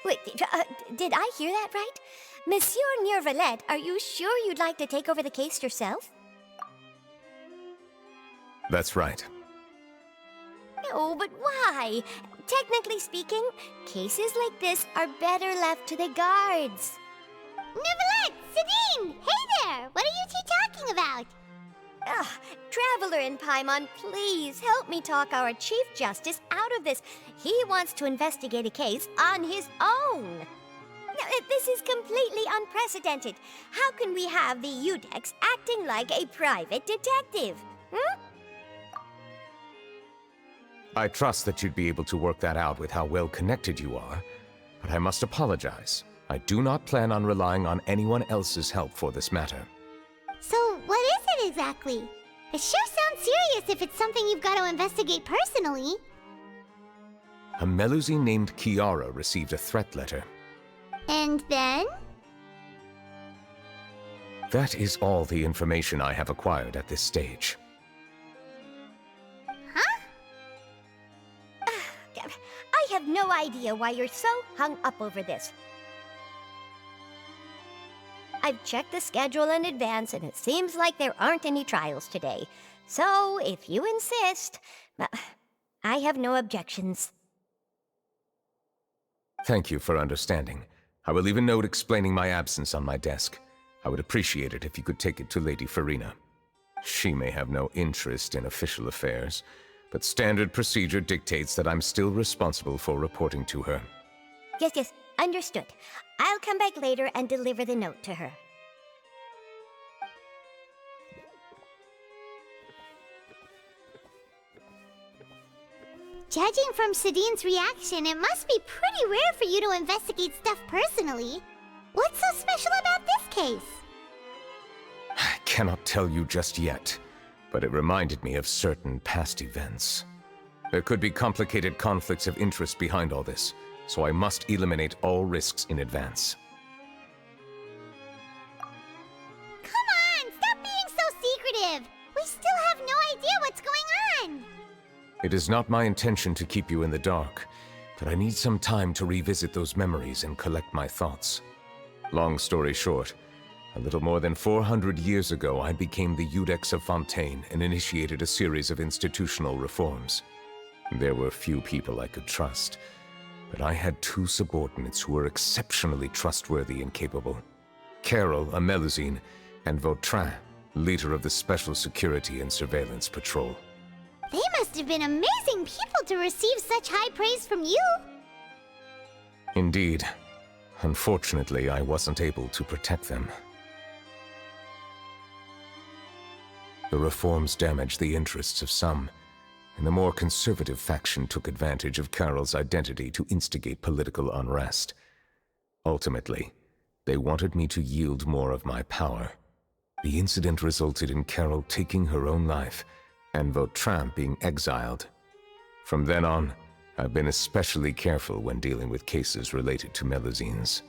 Wait, did I hear that right? Monsieur Neuvillette, are you sure you'd like to take over the case yourself? That's right. No, but why? Technically speaking, cases like this are better left to the guards. Neuvillette! Sidine! Hey there! What are you two talking about? Ugh, Traveler in Paimon, please help me talk our Chief Justice out of this. He wants to investigate a case on his own. Now, this is completely unprecedented. How can we have the Udex acting like a private detective? Hmm? I trust that you'd be able to work that out with how well connected you are, but I must apologize. I do not plan on relying on anyone else's help for this matter. So, what is it exactly? It sure sounds serious if it's something you've got to investigate personally. A Melusine named Kiara received a threat letter. And then? That is all the information I have acquired at this stage. Huh? I have no idea why you're so hung up over this. I've checked the schedule in advance, and it seems like there aren't any trials today. So, if you insist, I have no objections. Thank you for understanding. I will leave a note explaining my absence on my desk. I would appreciate it if you could take it to Lady Farina. She may have no interest in official affairs, but standard procedure dictates that I'm still responsible for reporting to her. Yes, understood. I'll come back later and deliver the note to her. Judging from Sidine's reaction, it must be pretty rare for you to investigate stuff personally. What's so special about this case? I cannot tell you just yet, but it reminded me of certain past events. There could be complicated conflicts of interest behind all this, so I must eliminate all risks in advance. Come on, stop being so secretive! We still have no idea what's going on! It is not my intention to keep you in the dark, but I need some time to revisit those memories and collect my thoughts. Long story short, a little more than 400 years ago, I became the Udex of Fontaine and initiated a series of institutional reforms. There were few people I could trust, but I had two subordinates who were exceptionally trustworthy and capable. Carol, a Melusine, and Vautrin, leader of the Special Security and Surveillance Patrol. They must have been amazing people to receive such high praise from you! Indeed. Unfortunately, I wasn't able to protect them. The reforms damaged the interests of some, and the more conservative faction took advantage of Carol's identity to instigate political unrest. Ultimately, they wanted me to yield more of my power. The incident resulted in Carol taking her own life, and Vautrin being exiled. From then on, I've been especially careful when dealing with cases related to Melusines.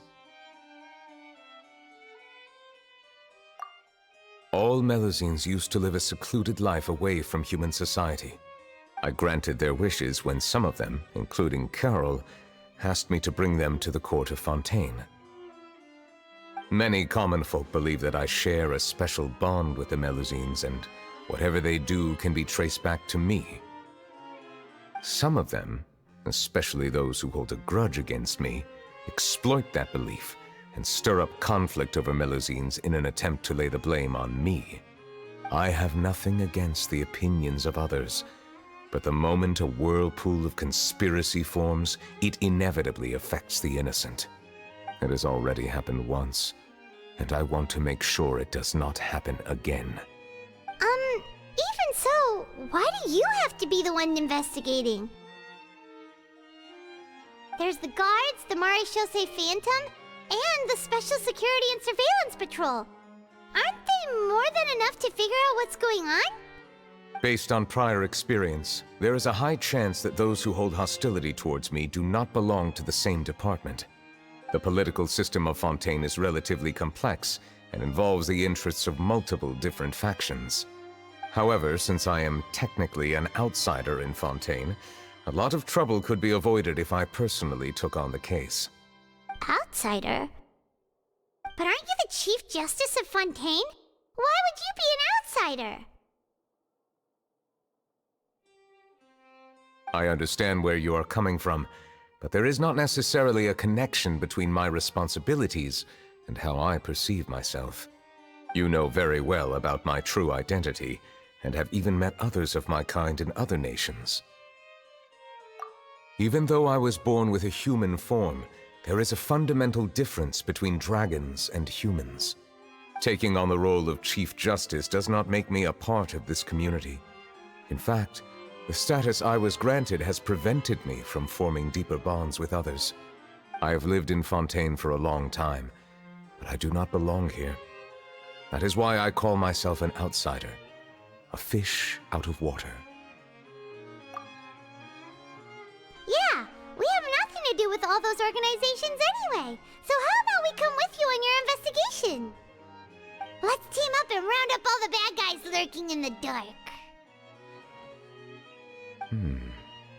All Melusines used to live a secluded life away from human society. I granted their wishes when some of them, including Carol, asked me to bring them to the court of Fontaine. Many common folk believe that I share a special bond with the Melusines, and whatever they do can be traced back to me. Some of them, especially those who hold a grudge against me, exploit that belief and stir up conflict over Melusines in an attempt to lay the blame on me. I have nothing against the opinions of others, but the moment a whirlpool of conspiracy forms, it inevitably affects the innocent. It has already happened once, and I want to make sure it does not happen again. Even so, why do you have to be the one investigating? There's the guards, the Marechaussee Phantom, and the Special Security and Surveillance Patrol. Aren't they more than enough to figure out what's going on? Based on prior experience, there is a high chance that those who hold hostility towards me do not belong to the same department. The political system of Fontaine is relatively complex and involves the interests of multiple different factions. However, since I am technically an outsider in Fontaine, a lot of trouble could be avoided if I personally took on the case. Outsider? But aren't you the Chief Justice of Fontaine? Why would you be an outsider? I understand where you are coming from, but there is not necessarily a connection between my responsibilities and how I perceive myself. You know very well about my true identity, and have even met others of my kind in other nations. Even though I was born with a human form, there is a fundamental difference between dragons and humans. Taking on the role of Chief Justice does not make me a part of this community. In fact, the status I was granted has prevented me from forming deeper bonds with others. I have lived in Fontaine for a long time, but I do not belong here. That is why I call myself an outsider, a fish out of water. Yeah, we have nothing to do with all those organizations anyway. So how about we come with you on your investigation? Let's team up and round up all the bad guys lurking in the dark.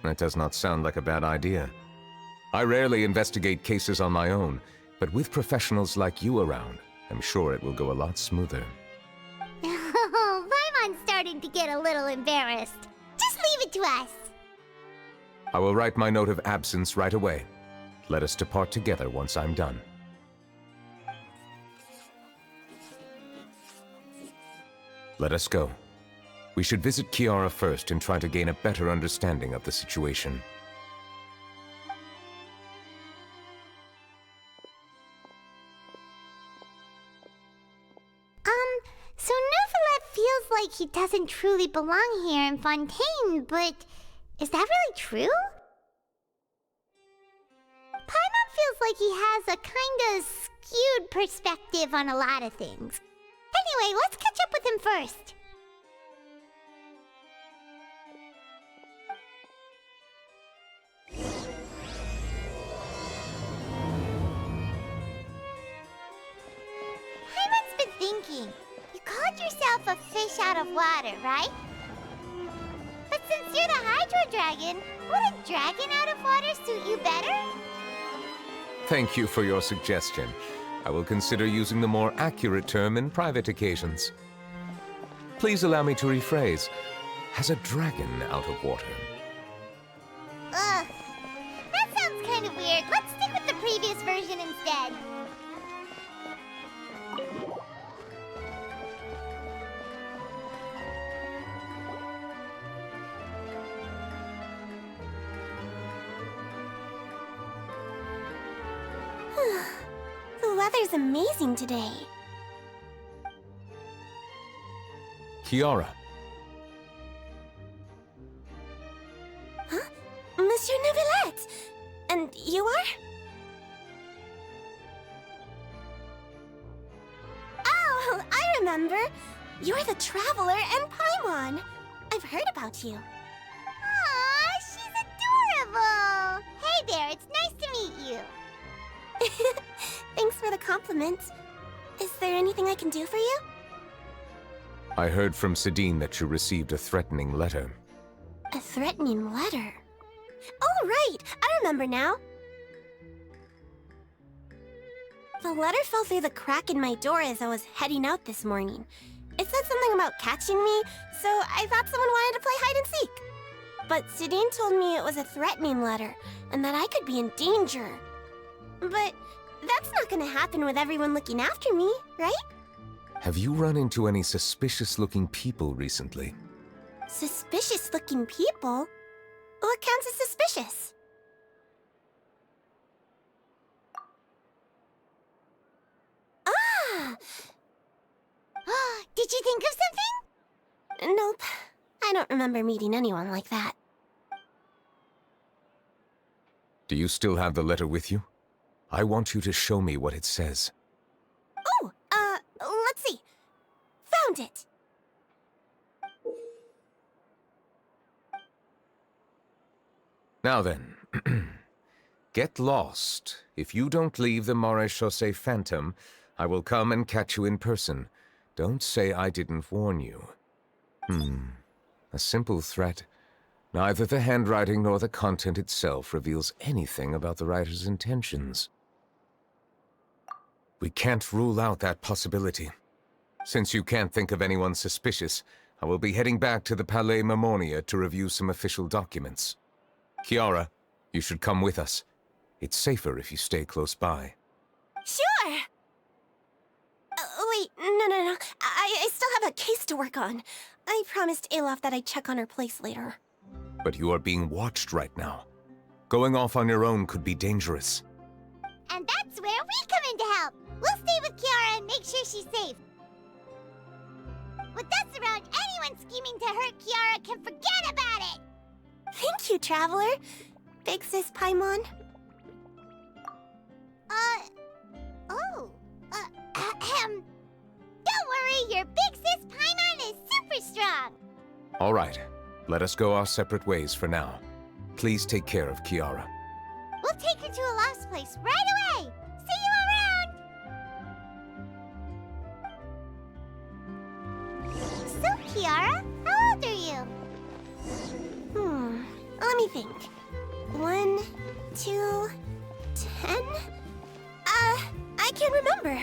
That does not sound like a bad idea. I rarely investigate cases on my own, but with professionals like you around, I'm sure it will go a lot smoother. Oh, Paimon's starting to get a little embarrassed. Just leave it to us. I will write my note of absence right away. Let us depart together once I'm done. Let us go. We should visit Kiara first and try to gain a better understanding of the situation. So Neuvillette feels like he doesn't truly belong here in Fontaine, but is that really true? Paimon feels like he has a kinda skewed perspective on a lot of things. Anyway, let's catch up with him first. Paimon's been thinking. You called yourself a fish out of water, right? But since you're the Hydro Dragon, would a dragon out of water suit you better? Thank you for your suggestion. I will consider using the more accurate term in private occasions. Please allow me to rephrase. Has a dragon out of water? Ugh. That sounds kind of weird. Let's stick with the previous version instead. The weather's amazing today. Kiara. Huh? Monsieur Neuvillette! And you are? Oh, I remember! You're the Traveler and Paimon! I've heard about you. Aw, she's adorable! Hey there, it's nice to meet you. Thanks for the compliment. Is there anything I can do for you? I heard from Sidine that you received a threatening letter. A threatening letter? Oh, right! I remember now. The letter fell through the crack in my door as I was heading out this morning. It said something about catching me, so I thought someone wanted to play hide and seek. But Sidine told me it was a threatening letter, and that I could be in danger. But that's not gonna happen with everyone looking after me, right? Have you run into any suspicious-looking people recently? Suspicious-looking people? What counts as suspicious? Ah! Did you think of something? Nope. I don't remember meeting anyone like that. Do you still have the letter with you? I want you to show me what it says. Oh, let's see. Found it. Now then, get lost. If you don't leave the Maréchaussée Phantom, I will come and catch you in person. Don't say I didn't warn you. A simple threat. Neither the handwriting nor the content itself reveals anything about the writer's intentions. We can't rule out that possibility. Since you can't think of anyone suspicious, I will be heading back to the Palais Mermonia to review some official documents. Kiara, you should come with us. It's safer if you stay close by. Sure! Wait, no. I still have a case to work on. I promised Alof that I'd check on her place later. But you are being watched right now. Going off on your own could be dangerous. And that's where we come in to help. We'll stay with Kiara and make sure she's safe. With us around, anyone scheming to hurt Kiara can forget about it! Thank you, Traveler. Big Sis Paimon. Don't worry, your Big Sis Paimon is super strong! All right, let us go our separate ways for now. Please take care of Kiara. We'll take her to a lost place right away! See you around! So, Kiara, how old are you? Let me think. 1, 2, 10? I can't remember.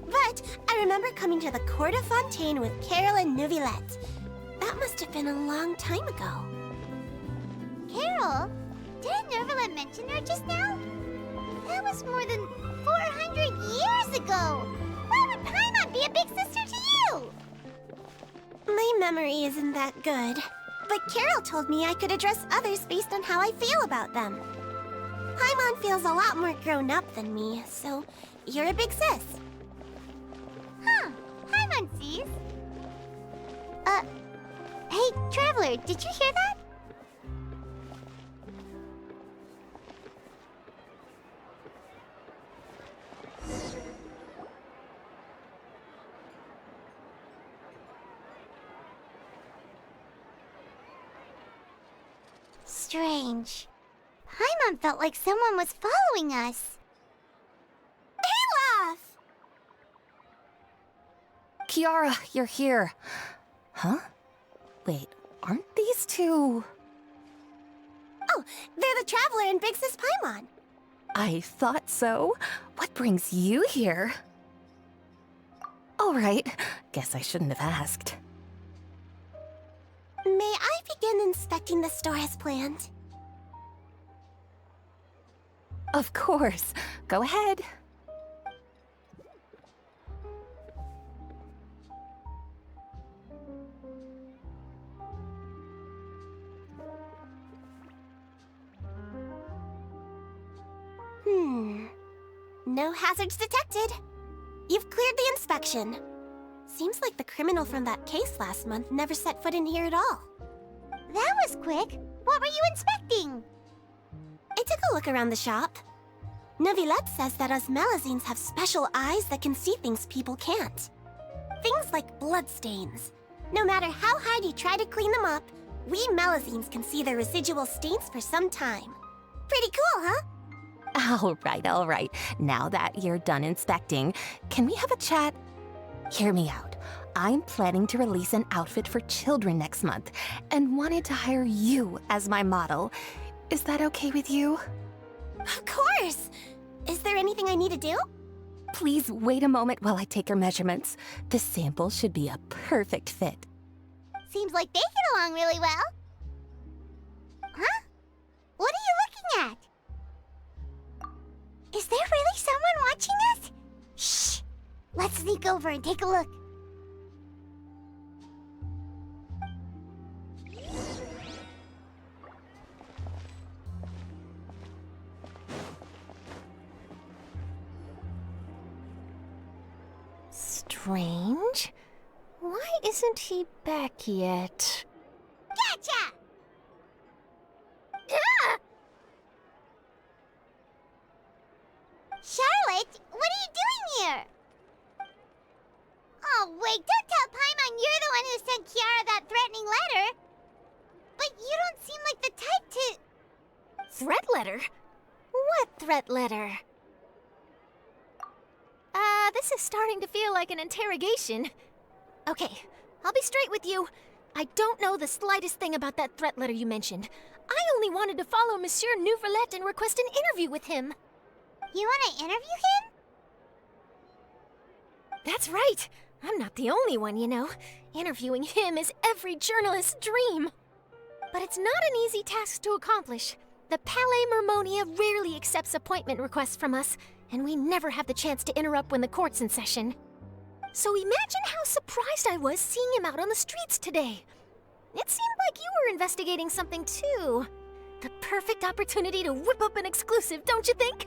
But I remember coming to the Court of Fontaine with Carol and Neuvillette. That must have been a long time ago. Carol? Didn't Neuvillette mention her just now? That was more than 400 years ago! Why would Paimon be a big sister to you? My memory isn't that good. But Carol told me I could address others based on how I feel about them. Paimon feels a lot more grown up than me, so you're a big sis. Huh. Paimon sees. Hey, Traveler, did you hear that? Strange. Paimon felt like someone was following us. Olaf! Kiara, you're here. Huh? Wait, aren't these two... Oh, they're the Traveler and Big Sis Paimon. I thought so. What brings you here? All right, guess I shouldn't have asked. May I begin inspecting the store as planned? Of course. Go ahead. No hazards detected. You've cleared the inspection. Seems like the criminal from that case last month never set foot in here at all. That was quick. What were you inspecting? I took a look around the shop. Neuvillette says that us Melazines have special eyes that can see things people can't. Things like bloodstains. No matter how hard you try to clean them up, we Melazines can see the residual stains for some time. Pretty cool, huh? All right. Now that you're done inspecting, can we have a chat? Hear me out. I'm planning to release an outfit for children next month and wanted to hire you as my model. Is that okay with you? Of course! Is there anything I need to do? Please wait a moment while I take your measurements. The sample should be a perfect fit. Seems like they get along really well. Huh? What are you looking at? Is there really someone watching us? Shh! Let's sneak over and take a look. Strange. Why isn't he back yet? Gotcha! Charlotte, what are you doing here? Oh, wait, don't tell Paimon you're the one who sent Kiara that threatening letter. But you don't seem like the type to... Threat letter? What threat letter? This is starting to feel like an interrogation. Okay, I'll be straight with you. I don't know the slightest thing about that threat letter you mentioned. I only wanted to follow Monsieur Neuvillette and request an interview with him. You want to interview him? That's right. I'm not the only one, you know. Interviewing him is every journalist's dream. But it's not an easy task to accomplish. The Palais Mermonia rarely accepts appointment requests from us, and we never have the chance to interrupt when the court's in session. So imagine how surprised I was seeing him out on the streets today. It seemed like you were investigating something too. The perfect opportunity to whip up an exclusive, don't you think?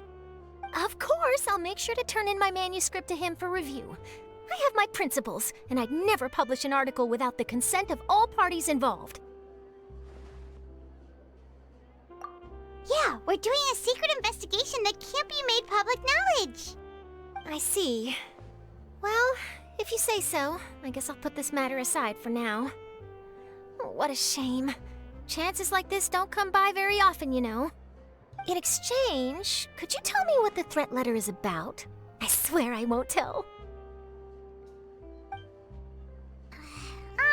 Of course, I'll make sure to turn in my manuscript to him for review. I have my principles, and I'd never publish an article without the consent of all parties involved. Yeah, we're doing a secret investigation that can't be made public knowledge. I see. Well, if you say so, I guess I'll put this matter aside for now. Oh, what a shame. Chances like this don't come by very often, you know. In exchange, could you tell me what the threat letter is about? I swear I won't tell.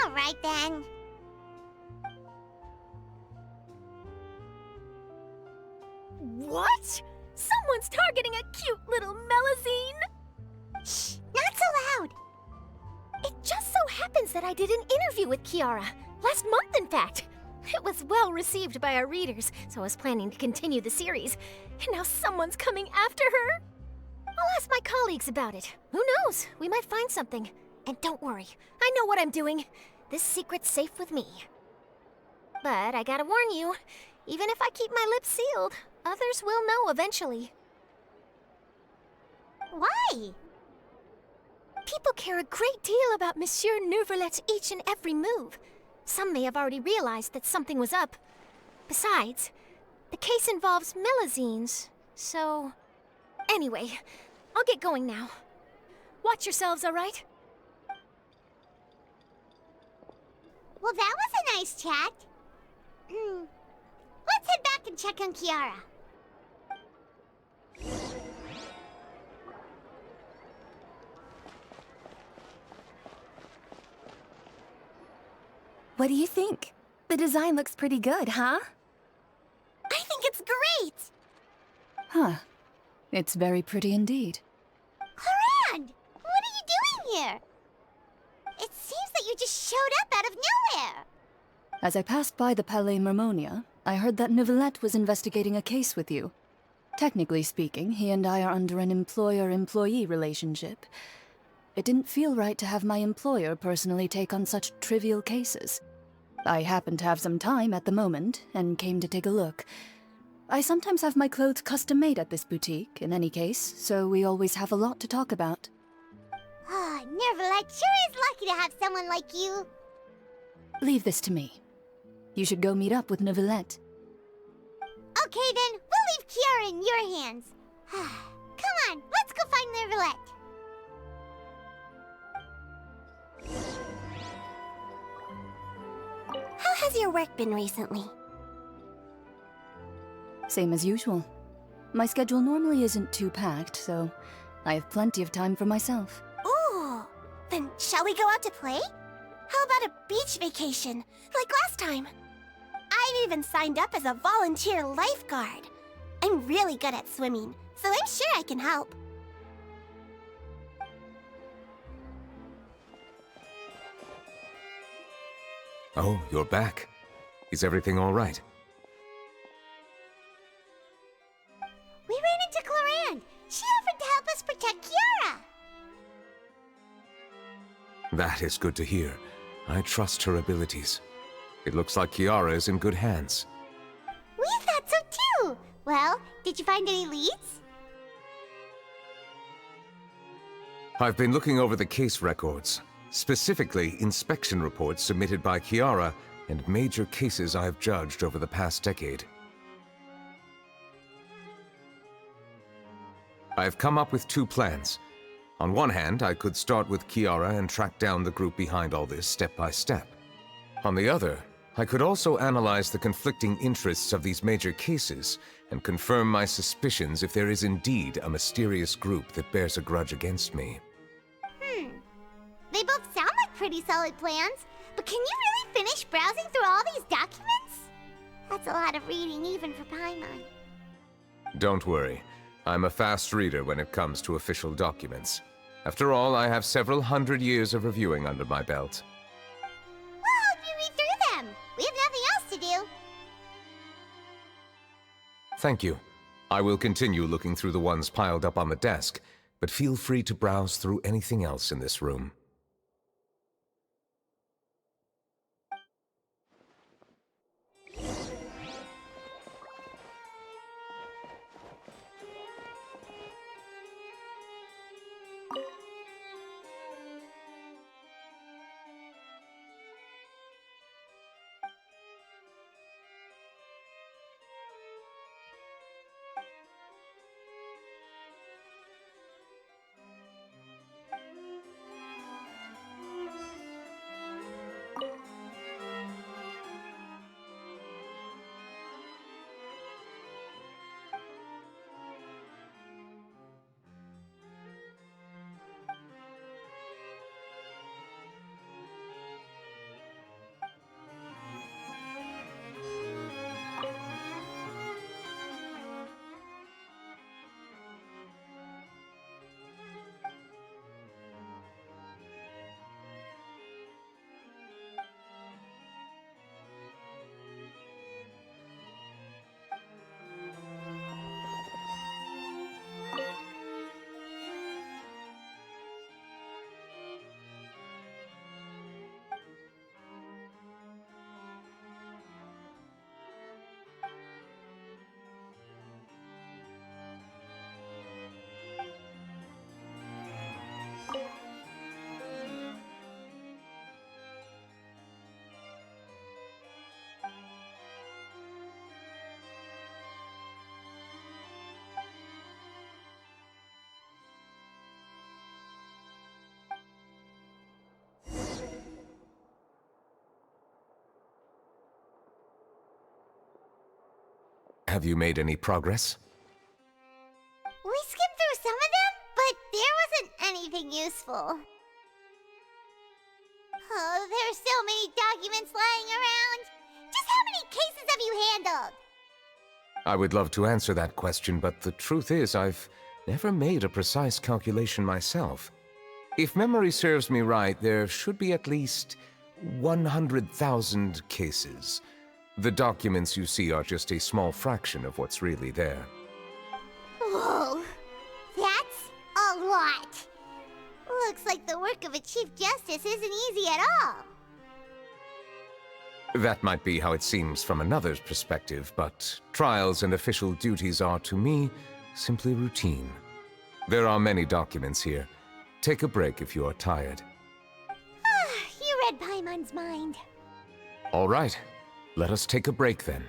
All right, then. What? Someone's targeting a cute little Melazine? Shh, not so loud. It just so happens that I did an interview with Kiara. Last month, in fact. It was well received by our readers, so I was planning to continue the series. And now someone's coming after her? I'll ask my colleagues about it. Who knows? We might find something. And don't worry, I know what I'm doing. This secret's safe with me. But I gotta warn you, even if I keep my lips sealed, others will know eventually. Why? People care a great deal about Monsieur Neuvillette's each and every move. Some may have already realized that something was up. Besides, the case involves Melazines, so... Anyway, I'll get going now. Watch yourselves, all right? Well, that was a nice chat. Let's head back and check on Kiara. What do you think? The design looks pretty good, huh? I think it's great! Huh. It's very pretty indeed. Clorinde! What are you doing here? It seems that you just showed up out of nowhere. As I passed by the Palais Mermonia, I heard that Neuvillette was investigating a case with you. Technically speaking, he and I are under an employer-employee relationship. It didn't feel right to have my employer personally take on such trivial cases. I happened to have some time at the moment, and came to take a look. I sometimes have my clothes custom-made at this boutique, in any case, so we always have a lot to talk about. Ah, Neuvillette sure is lucky to have someone like you. Leave this to me. You should go meet up with Neuvillette. Okay then, we'll leave Kiara in your hands. Come on, let's go find Neuvillette. How has your work been recently? Same as usual. My schedule normally isn't too packed, so I have plenty of time for myself. Ooh, then shall we go out to play? How about a beach vacation, like last time? I've even signed up as a volunteer lifeguard. I'm really good at swimming, so I'm sure I can help. Oh, you're back. Is everything all right? We ran into Clorinde. She offered to help us protect Kiara. That is good to hear. I trust her abilities. It looks like Kiara is in good hands. We thought so too. Well, did you find any leads? I've been looking over the case records, specifically inspection reports submitted by Kiara and major cases I have judged over the past decade. I have come up with two plans. On one hand, I could start with Kiara and track down the group behind all this step by step. On the other, I could also analyze the conflicting interests of these major cases and confirm my suspicions if there is indeed a mysterious group that bears a grudge against me. They both sound like pretty solid plans, but can you really finish browsing through all these documents? That's a lot of reading even for Paimon. Don't worry. I'm a fast reader when it comes to official documents. After all, I have several hundred years of reviewing under my belt. We'll help you read through them. We have nothing else to do. Thank you. I will continue looking through the ones piled up on the desk, but feel free to browse through anything else in this room. Have you made any progress? We skimmed through some of them, but there wasn't anything useful. Oh, there are so many documents lying around. Just how many cases have you handled? I would love to answer that question, but the truth is I've never made a precise calculation myself. If memory serves me right, there should be at least 100,000 cases. The documents you see are just a small fraction of what's really there. Whoa, that's a lot. Looks like the work of a Chief Justice isn't easy at all. That might be how it seems from another's perspective, but trials and official duties are, to me, simply routine. There are many documents here. Take a break if you are tired. You read Paimon's mind. All right. Let us take a break then.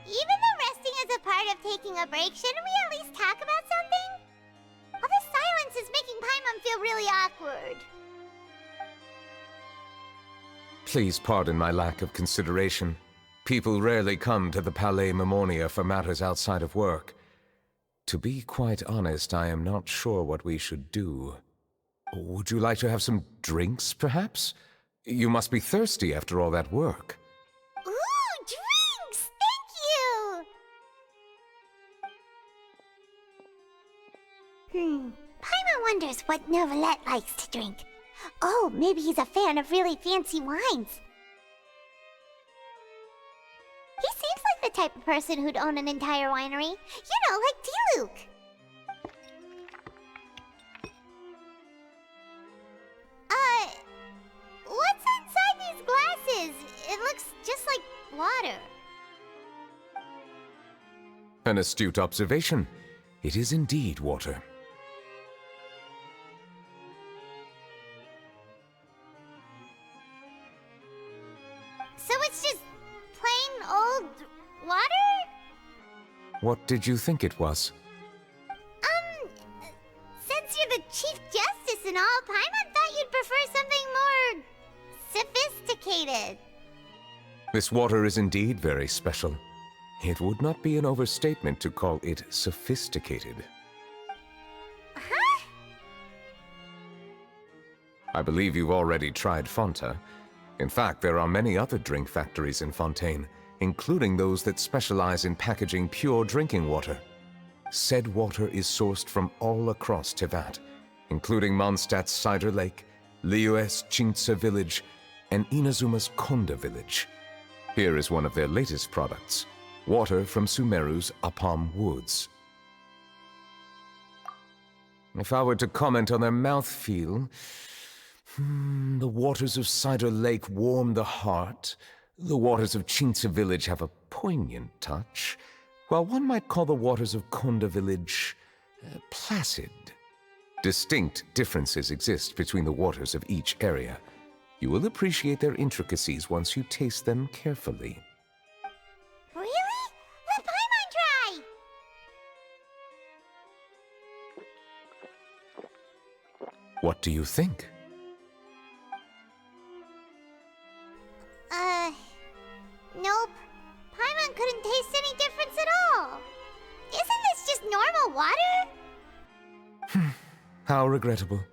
Even though resting is a part of taking a break, shouldn't we at least talk about something? All this silence is making Paimon feel really awkward. Please pardon my lack of consideration. People rarely come to the Palais Mermonia for matters outside of work. To be quite honest, I am not sure what we should do. Would you like to have some drinks, perhaps? You must be thirsty after all that work. Ooh, drinks! Thank you! Paimon wonders what Neuvillette likes to drink. Oh, maybe he's a fan of really fancy wines. He seems like the type of person who'd own an entire winery. You know, like Diluc. What's inside these glasses? It looks just like water. An astute observation. It is indeed water. So it's just plain old water? What did you think it was? Since you're the Chief Justice and all, Paimon thought you'd prefer something more sophisticated. This water is indeed very special. It would not be an overstatement to call it sophisticated. Huh? I believe you've already tried Fonta. In fact, there are many other drink factories in Fontaine, including those that specialize in packaging pure drinking water. Said water is sourced from all across Teyvat, including Mondstadt's Cider Lake, Liyue's Chintse Village, and Inazuma's Konda Village. Here is one of their latest products, water from Sumeru's Apam Woods. If I were to comment on their mouthfeel, the waters of Cider Lake warm the heart, the waters of Chintse Village have a poignant touch, while one might call the waters of Konda Village placid. Distinct differences exist between the waters of each area. You will appreciate their intricacies once you taste them carefully. Really? Let Paimon try! What do you think? Nope. Paimon couldn't taste any difference at all. Isn't this just normal water? How regrettable.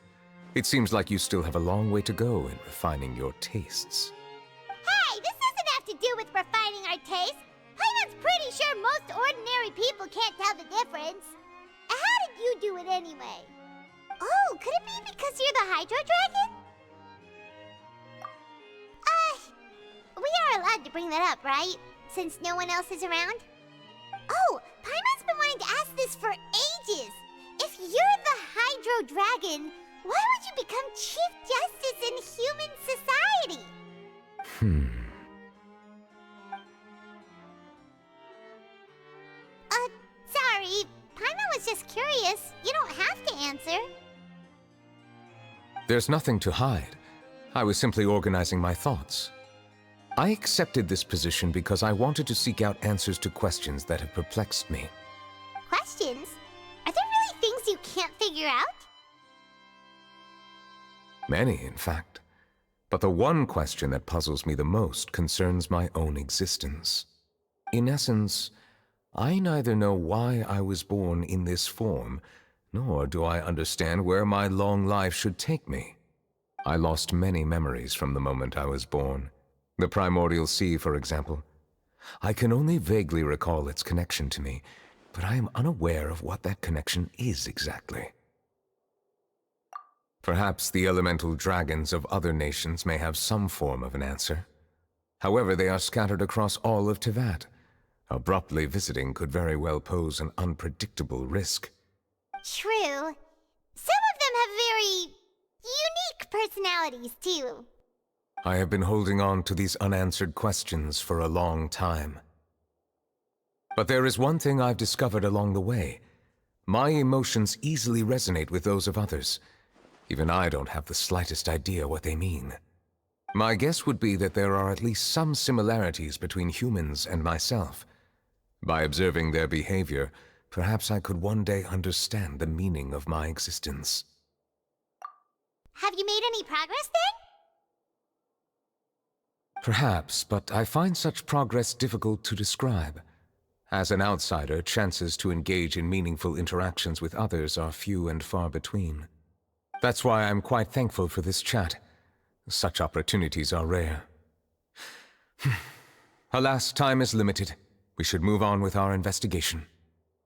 It seems like you still have a long way to go in refining your tastes. Hey, this doesn't have to do with refining our taste. Paimon's pretty sure most ordinary people can't tell the difference. How did you do it anyway? Oh, could it be because you're the Hydro Dragon? We are allowed to bring that up, right? Since no one else is around? Oh, Paimon's been wanting to ask this for ages. If you're the Hydro Dragon, why would you become Chief Justice in human society? Sorry. Paimon was just curious. You don't have to answer. There's nothing to hide. I was simply organizing my thoughts. I accepted this position because I wanted to seek out answers to questions that have perplexed me. Questions? Are there really things you can't figure out? Many, in fact. But the one question that puzzles me the most concerns my own existence. In essence, I neither know why I was born in this form, nor do I understand where my long life should take me. I lost many memories from the moment I was born. The primordial sea, for example. I can only vaguely recall its connection to me, but I am unaware of what that connection is exactly. Perhaps the elemental dragons of other nations may have some form of an answer. However, they are scattered across all of Teyvat. Abruptly visiting could very well pose an unpredictable risk. True. Some of them have very unique personalities, too. I have been holding on to these unanswered questions for a long time. But there is one thing I've discovered along the way. My emotions easily resonate with those of others. Even I don't have the slightest idea what they mean. My guess would be that there are at least some similarities between humans and myself. By observing their behavior, perhaps I could one day understand the meaning of my existence. Have you made any progress then? Perhaps, but I find such progress difficult to describe. As an outsider, chances to engage in meaningful interactions with others are few and far between. That's why I'm quite thankful for this chat. Such opportunities are rare. Alas, time is limited. We should move on with our investigation.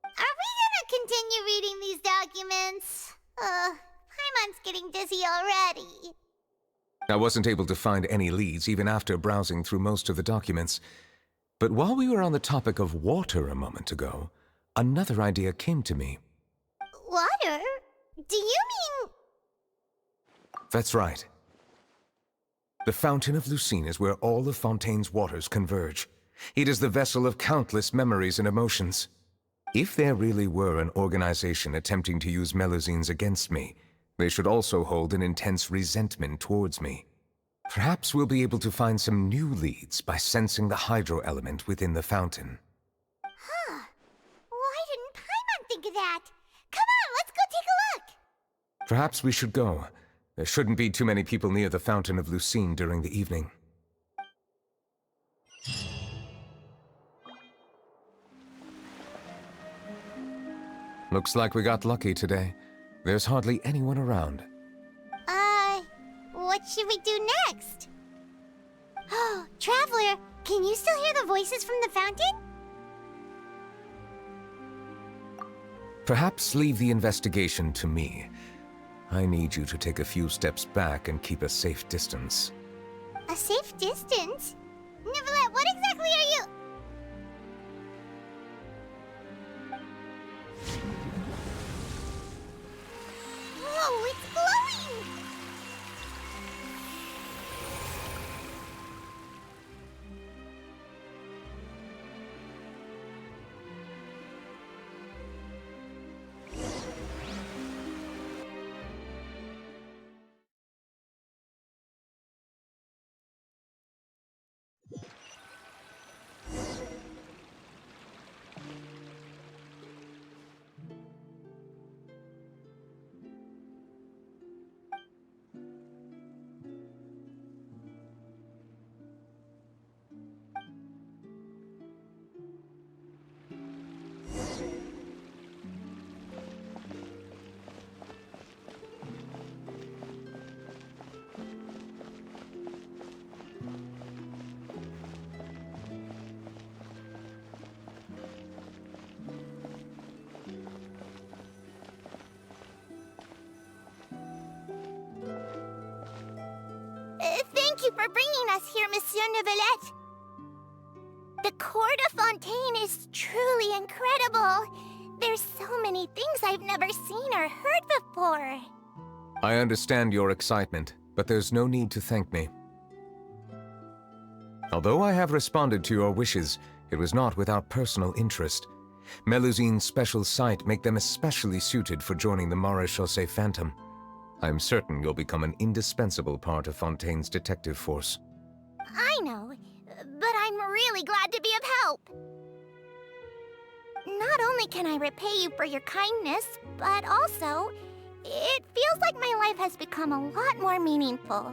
Are we gonna continue reading these documents? Paimon's getting dizzy already. I wasn't able to find any leads even after browsing through most of the documents. But while we were on the topic of water a moment ago, another idea came to me. Water? Do you mean... That's right. The Fountain of Lucine is where all of Fontaine's waters converge. It is the vessel of countless memories and emotions. If there really were an organization attempting to use Melusines against me, they should also hold an intense resentment towards me. Perhaps we'll be able to find some new leads by sensing the hydro element within the fountain. Huh. Why didn't Paimon think of that? Come on, let's go take a look! Perhaps we should go. There shouldn't be too many people near the Fountain of Lucine during the evening. Looks like we got lucky today. There's hardly anyone around. What should we do next? Oh, Traveler, can you still hear the voices from the fountain? Perhaps leave the investigation to me. I need you to take a few steps back and keep a safe distance. A safe distance? Neuvillette, what exactly are you... Whoa, it's glowing! Thank you for bringing us here, Monsieur Neuvillette. The Court of Fontaine is truly incredible. There's so many things I've never seen or heard before. I understand your excitement, but there's no need to thank me. Although I have responded to your wishes, it was not without personal interest. Melusine's special sight make them especially suited for joining the Maréchaussée Phantom. I'm certain you'll become an indispensable part of Fontaine's detective force. I know, but I'm really glad to be of help. Not only can I repay you for your kindness, but also, it feels like my life has become a lot more meaningful.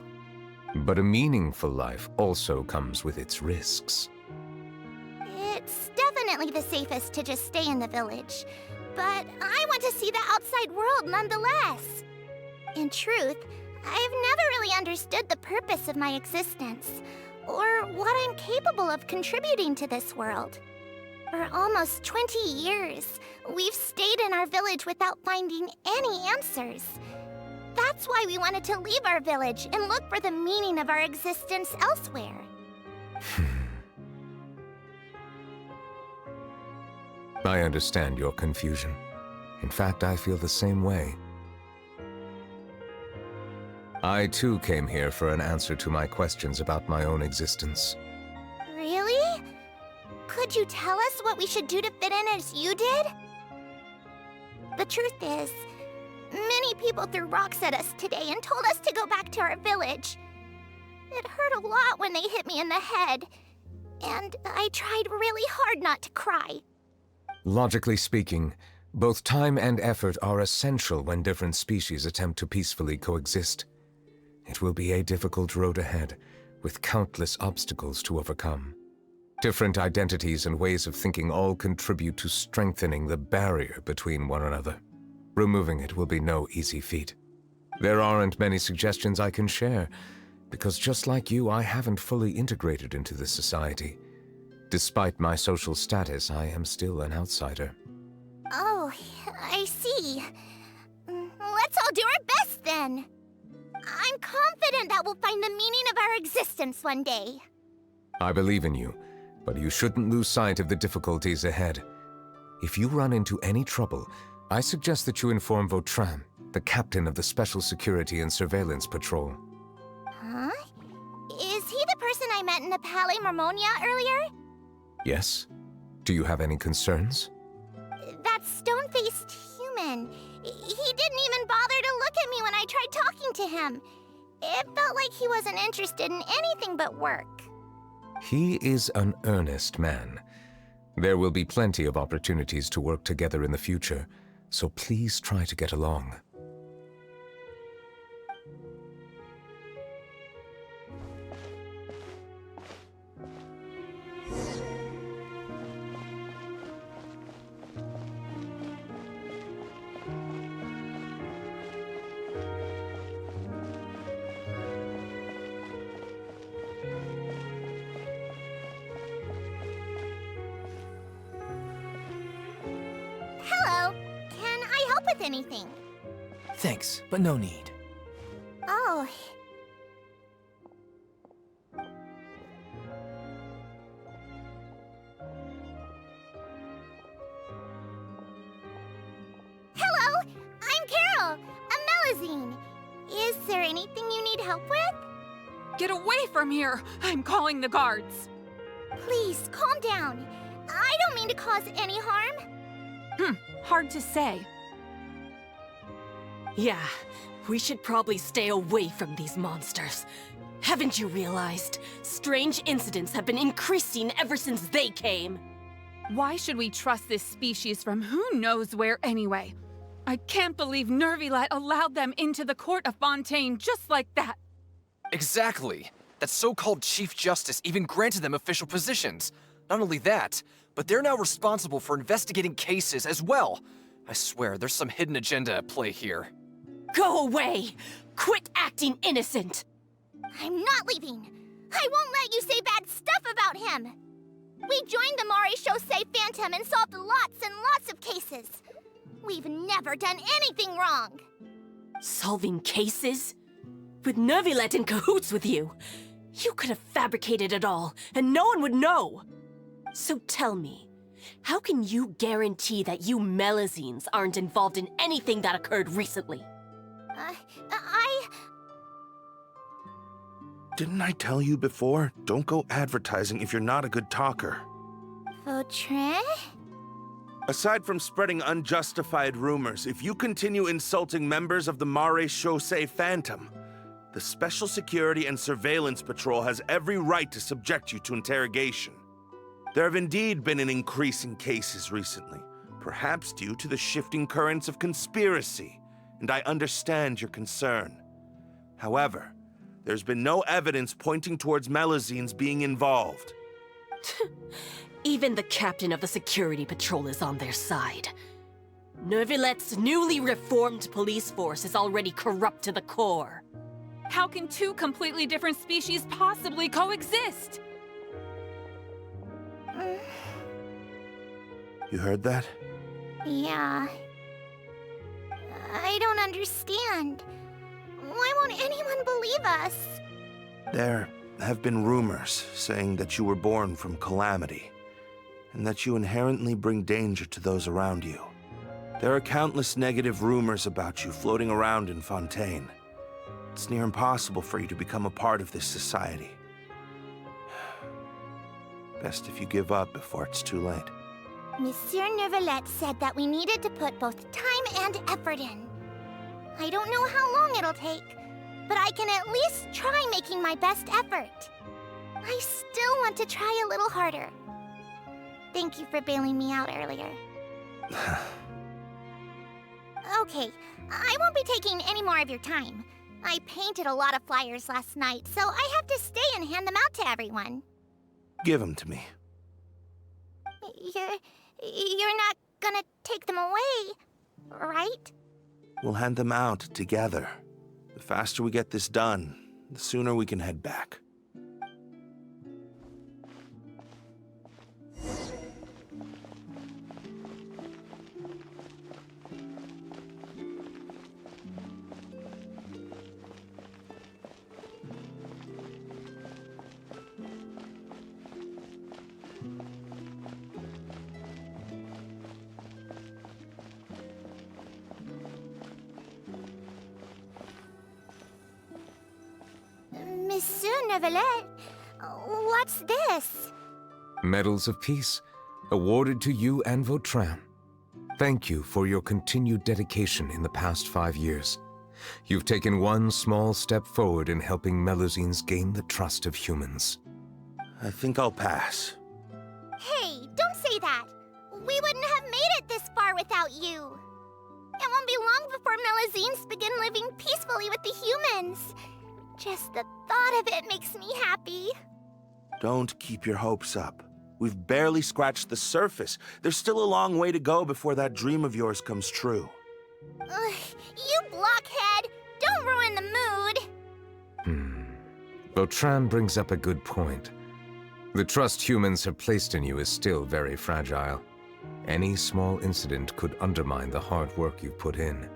But a meaningful life also comes with its risks. It's definitely the safest to just stay in the village, but I want to see the outside world nonetheless. In truth, I've never really understood the purpose of my existence, or what I'm capable of contributing to this world. For almost 20 years, we've stayed in our village without finding any answers. That's why we wanted to leave our village and look for the meaning of our existence elsewhere. I understand your confusion. In fact, I feel the same way. I too came here for an answer to my questions about my own existence. Really? Could you tell us what we should do to fit in as you did? The truth is, many people threw rocks at us today and told us to go back to our village. It hurt a lot when they hit me in the head, and I tried really hard not to cry. Logically speaking, both time and effort are essential when different species attempt to peacefully coexist. It will be a difficult road ahead, with countless obstacles to overcome. Different identities and ways of thinking all contribute to strengthening the barrier between one another. Removing it will be no easy feat. There aren't many suggestions I can share, because just like you, I haven't fully integrated into this society. Despite my social status, I am still an outsider. Oh, I see. Let's all do our best then. I'm confident that we'll find the meaning of our existence one day. I believe in you, but you shouldn't lose sight of the difficulties ahead. If you run into any trouble, I suggest that you inform Vautrin, the captain of the Special Security and Surveillance Patrol. Huh? Is he the person I met in the Palais Marmonia earlier? Yes? Do you have any concerns? That stone-faced human. He didn't even bother to look at me when I tried talking to him. It felt like he wasn't interested in anything but work. He is an earnest man. There will be plenty of opportunities to work together in the future, so please try to get along. anything. Thanks, but no need. Oh. Hello, I'm Carol, a Melazine. Is there anything you need help with? Get away from here! I'm calling the guards! Please, calm down. I don't mean to cause any harm. Hard to say. Yeah, we should probably stay away from these monsters. Haven't you realized? Strange incidents have been increasing ever since they came. Why should we trust this species from who knows where anyway? I can't believe Neuvillette allowed them into the court of Fontaine just like that. Exactly. That so-called Chief Justice even granted them official positions. Not only that, but they're now responsible for investigating cases as well. I swear, there's some hidden agenda at play here. Go away! Quit acting innocent! I'm not leaving. I won't let you say bad stuff about him. We joined the Mare Chaussee Phantom and solved lots and lots of cases. We've never done anything wrong. Solving cases? With Neuvillette in cahoots with you? You could have fabricated it all, and no one would know. So tell me, how can you guarantee that you Melazines aren't involved in anything that occurred recently? Didn't I tell you before? Don't go advertising if you're not a good talker. Vautrin? Aside from spreading unjustified rumors, if you continue insulting members of the Mare Chaussee Phantom, the Special Security and Surveillance Patrol has every right to subject you to interrogation. There have indeed been an increase in cases recently, perhaps due to the shifting currents of conspiracy, and I understand your concern. However, there's been no evidence pointing towards Melazines being involved. Even the captain of the security patrol is on their side. Neuvillette's newly reformed police force is already corrupt to the core. How can two completely different species possibly coexist? You heard that? Yeah. I don't understand. Why won't anyone believe us? There have been rumors saying that you were born from calamity, and that you inherently bring danger to those around you. There are countless negative rumors about you floating around in Fontaine. It's near impossible for you to become a part of this society. Best if you give up before it's too late. Monsieur Neuvillette said that we needed to put both time and effort in. I don't know how long it'll take, but I can at least try making my best effort. I still want to try a little harder. Thank you for bailing me out earlier. Okay, I won't be taking any more of your time. I painted a lot of flyers last night, so I have to stay and hand them out to everyone. Give them to me. You're not gonna take them away, right? We'll hand them out together. The faster we get this done, the sooner we can head back. Monsieur Neuvillette, what's this? Medals of Peace, awarded to you and Vautrin. Thank you for your continued dedication in the past 5 years. You've taken one small step forward in helping Melazines gain the trust of humans. I think I'll pass. Hey, don't say that. We wouldn't have made it this far without you. It won't be long before Melazines begin living peacefully with the humans. Just the thought of it makes me happy. Don't keep your hopes up. We've barely scratched the surface. There's still a long way to go before that dream of yours comes true. You blockhead! Don't ruin the mood! Vautrin brings up a good point. The trust humans have placed in you is still very fragile. Any small incident could undermine the hard work you've put in.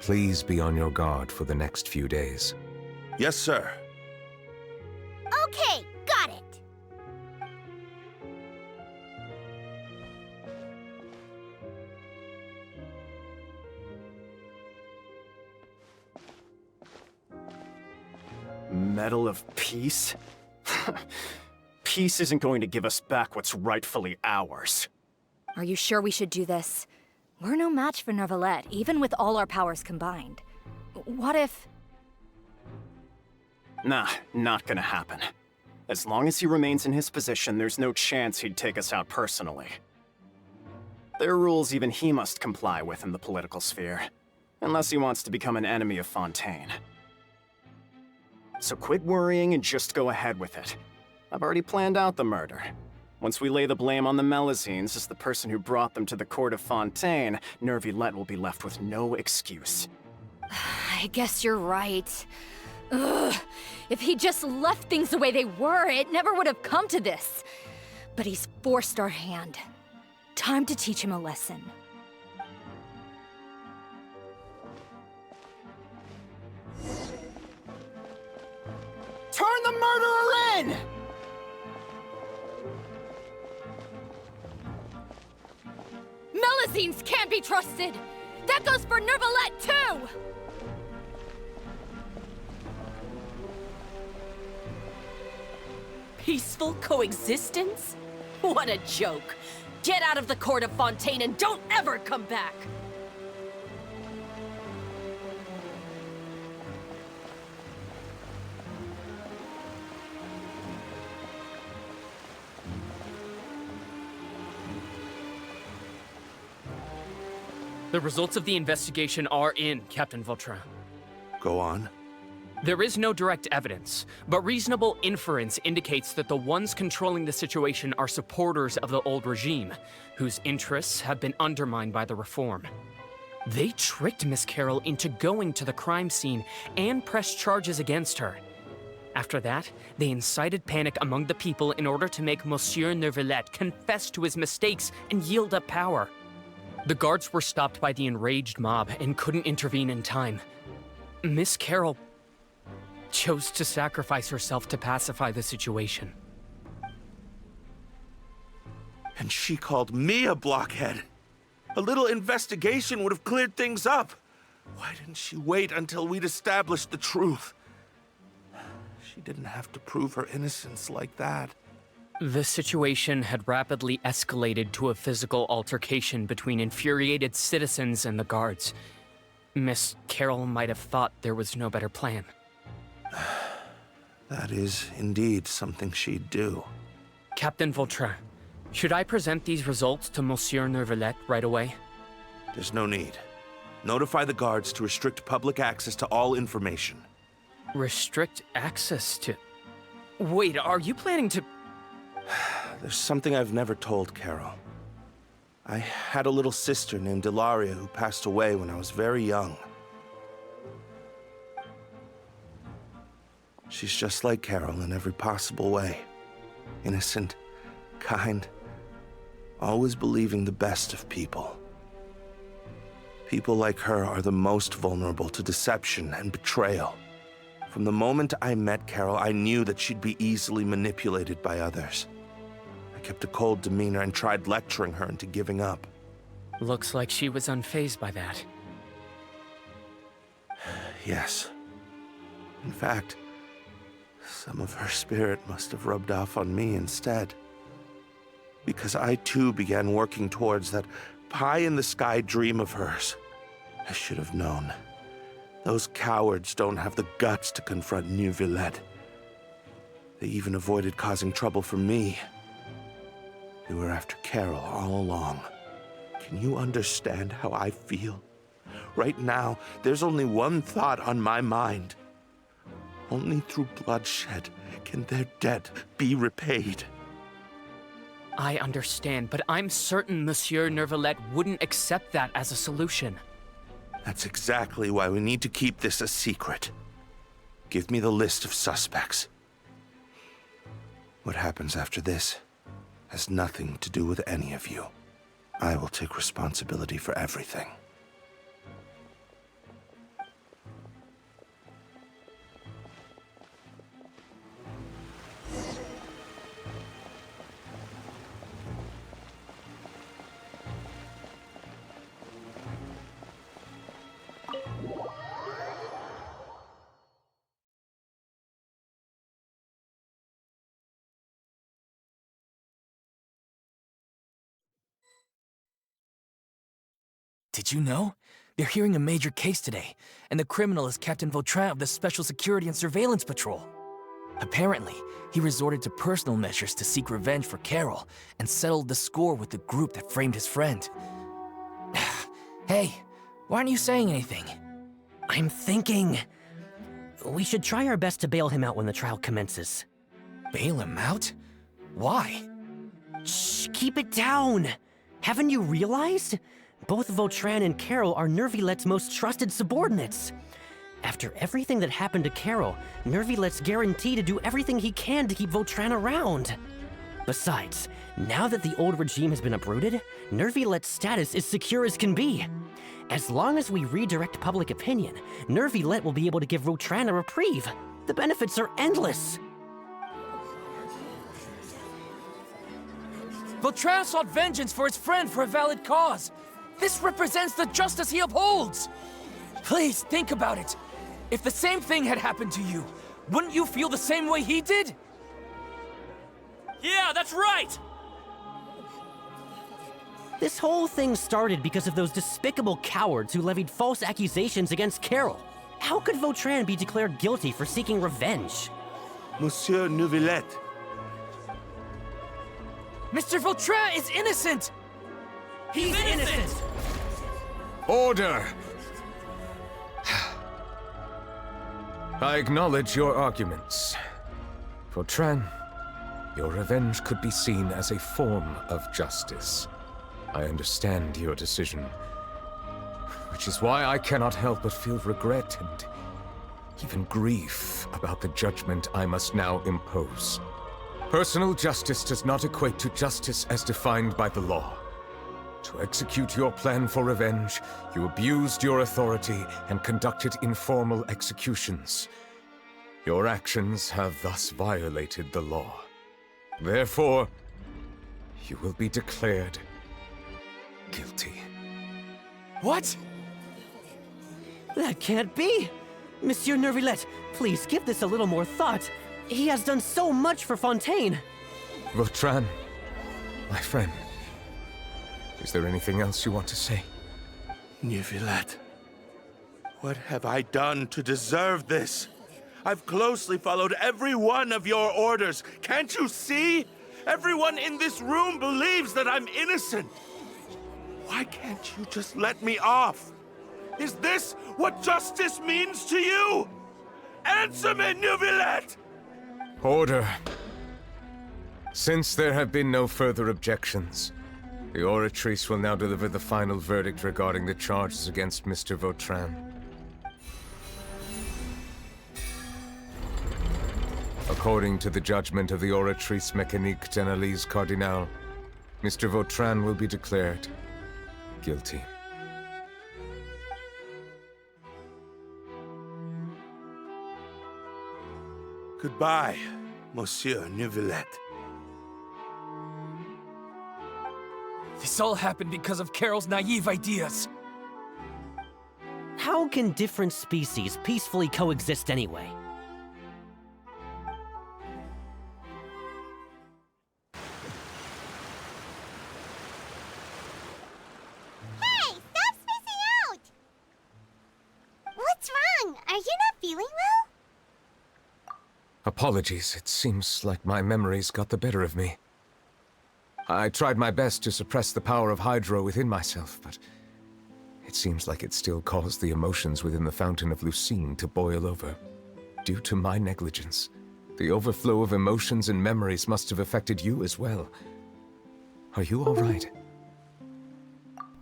Please be on your guard for the next few days. Yes, sir. Okay, got it. Medal of Peace? Peace isn't going to give us back what's rightfully ours. Are you sure we should do this? We're no match for Neuvillette, even with all our powers combined. What if... Nah, not gonna happen. As long as he remains in his position, there's no chance he'd take us out personally. There are rules even he must comply with in the political sphere, unless he wants to become an enemy of Fontaine. So quit worrying and just go ahead with it. I've already planned out the murder. Once we lay the blame on the Melusines as the person who brought them to the court of Fontaine, Neuvillette will be left with no excuse. I guess you're right. Ugh. If he just left things the way they were, it never would have come to this. But he's forced our hand. Time to teach him a lesson. Turn the murderer in! Melusines can't be trusted! That goes for Neuvillette, too! Peaceful coexistence? What a joke. Get out of the court of Fontaine and don't ever come back! The results of the investigation are in, Captain Vautrin. Go on. There is no direct evidence, but reasonable inference indicates that the ones controlling the situation are supporters of the old regime, whose interests have been undermined by the reform. They tricked Miss Carroll into going to the crime scene and pressed charges against her. After that, they incited panic among the people in order to make Monsieur Neuvillette confess to his mistakes and yield up power. The guards were stopped by the enraged mob and couldn't intervene in time. Miss Carroll chose to sacrifice herself to pacify the situation. And she called me a blockhead. A little investigation would have cleared things up. Why didn't she wait until we'd established the truth? She didn't have to prove her innocence like that. The situation had rapidly escalated to a physical altercation between infuriated citizens and the guards. Miss Carroll might have thought there was no better plan. That is indeed something she'd do. Captain Vautrin, should I present these results to Monsieur Neuvillette right away? There's no need. Notify the guards to restrict public access to all information. Restrict access to... Wait, are you planning to... There's something I've never told Carol. I had a little sister named Ilaria who passed away when I was very young. She's just like Carol in every possible way. Innocent, kind, always believing the best of people. People like her are the most vulnerable to deception and betrayal. From the moment I met Carol, I knew that she'd be easily manipulated by others. I kept a cold demeanor and tried lecturing her into giving up. Looks like she was unfazed by that. Yes. In fact, some of her spirit must have rubbed off on me instead. Because I too began working towards that pie-in-the-sky dream of hers. I should have known. Those cowards don't have the guts to confront Neuvillette. They even avoided causing trouble for me. They were after Carol all along. Can you understand how I feel? Right now, there's only one thought on my mind. Only through bloodshed can their debt be repaid. I understand, but I'm certain Monsieur Neuvillette wouldn't accept that as a solution. That's exactly why we need to keep this a secret. Give me the list of suspects. What happens after this has nothing to do with any of you. I will take responsibility for everything. Did you know? They're hearing a major case today, and the criminal is Captain Vautrin of the Special Security and Surveillance Patrol. Apparently, he resorted to personal measures to seek revenge for Carol and settled the score with the group that framed his friend. Hey, why aren't you saying anything? I'm thinking... we should try our best to bail him out when the trial commences. Bail him out? Why? Shh, keep it down! Haven't you realized? Both Vautrin and Carol are Neuvillette's most trusted subordinates. After everything that happened to Carol, Neuvillette's guaranteed to do everything he can to keep Vautrin around. Besides, now that the old regime has been uprooted, Neuvillette's status is secure as can be. As long as we redirect public opinion, Neuvillette will be able to give Vautrin a reprieve. The benefits are endless. Vautrin sought vengeance for his friend for a valid cause. This represents the justice he upholds. Please, think about it. If the same thing had happened to you, wouldn't you feel the same way he did? Yeah, that's right! This whole thing started because of those despicable cowards who levied false accusations against Carol. How could Vautrin be declared guilty for seeking revenge? Monsieur Neuvillette. Mr. Vautrin is innocent! He's innocent! Order! I acknowledge your arguments. Vautrin, your revenge could be seen as a form of justice. I understand your decision, which is why I cannot help but feel regret and even grief about the judgment I must now impose. Personal justice does not equate to justice as defined by the law. To execute your plan for revenge, you abused your authority and conducted informal executions. Your actions have thus violated the law. Therefore, you will be declared guilty. What? That can't be! Monsieur Neuvillette, please give this a little more thought. He has done so much for Fontaine. Vautrin, my friend, is there anything else you want to say? Neuvillette, what have I done to deserve this? I've closely followed every one of your orders. Can't you see? Everyone in this room believes that I'm innocent. Why can't you just let me off? Is this what justice means to you? Answer me, Neuvillette! Order. Since there have been no further objections, the Oratrice will now deliver the final verdict regarding the charges against Mr. Vautrin. According to the judgment of the Oratrice Mécanique d'Analyse Cardinal, Mr. Vautrin will be declared guilty. Goodbye, Monsieur Neuvillette. This all happened because of Carol's naive ideas. How can different species peacefully coexist anyway? Hey, stop spacing out! What's wrong? Are you not feeling well? Apologies, it seems like my memories got the better of me. I tried my best to suppress the power of Hydro within myself, but it seems like it still caused the emotions within the Fountain of Lucine to boil over. Due to my negligence, the overflow of emotions and memories must have affected you as well. Are you all right?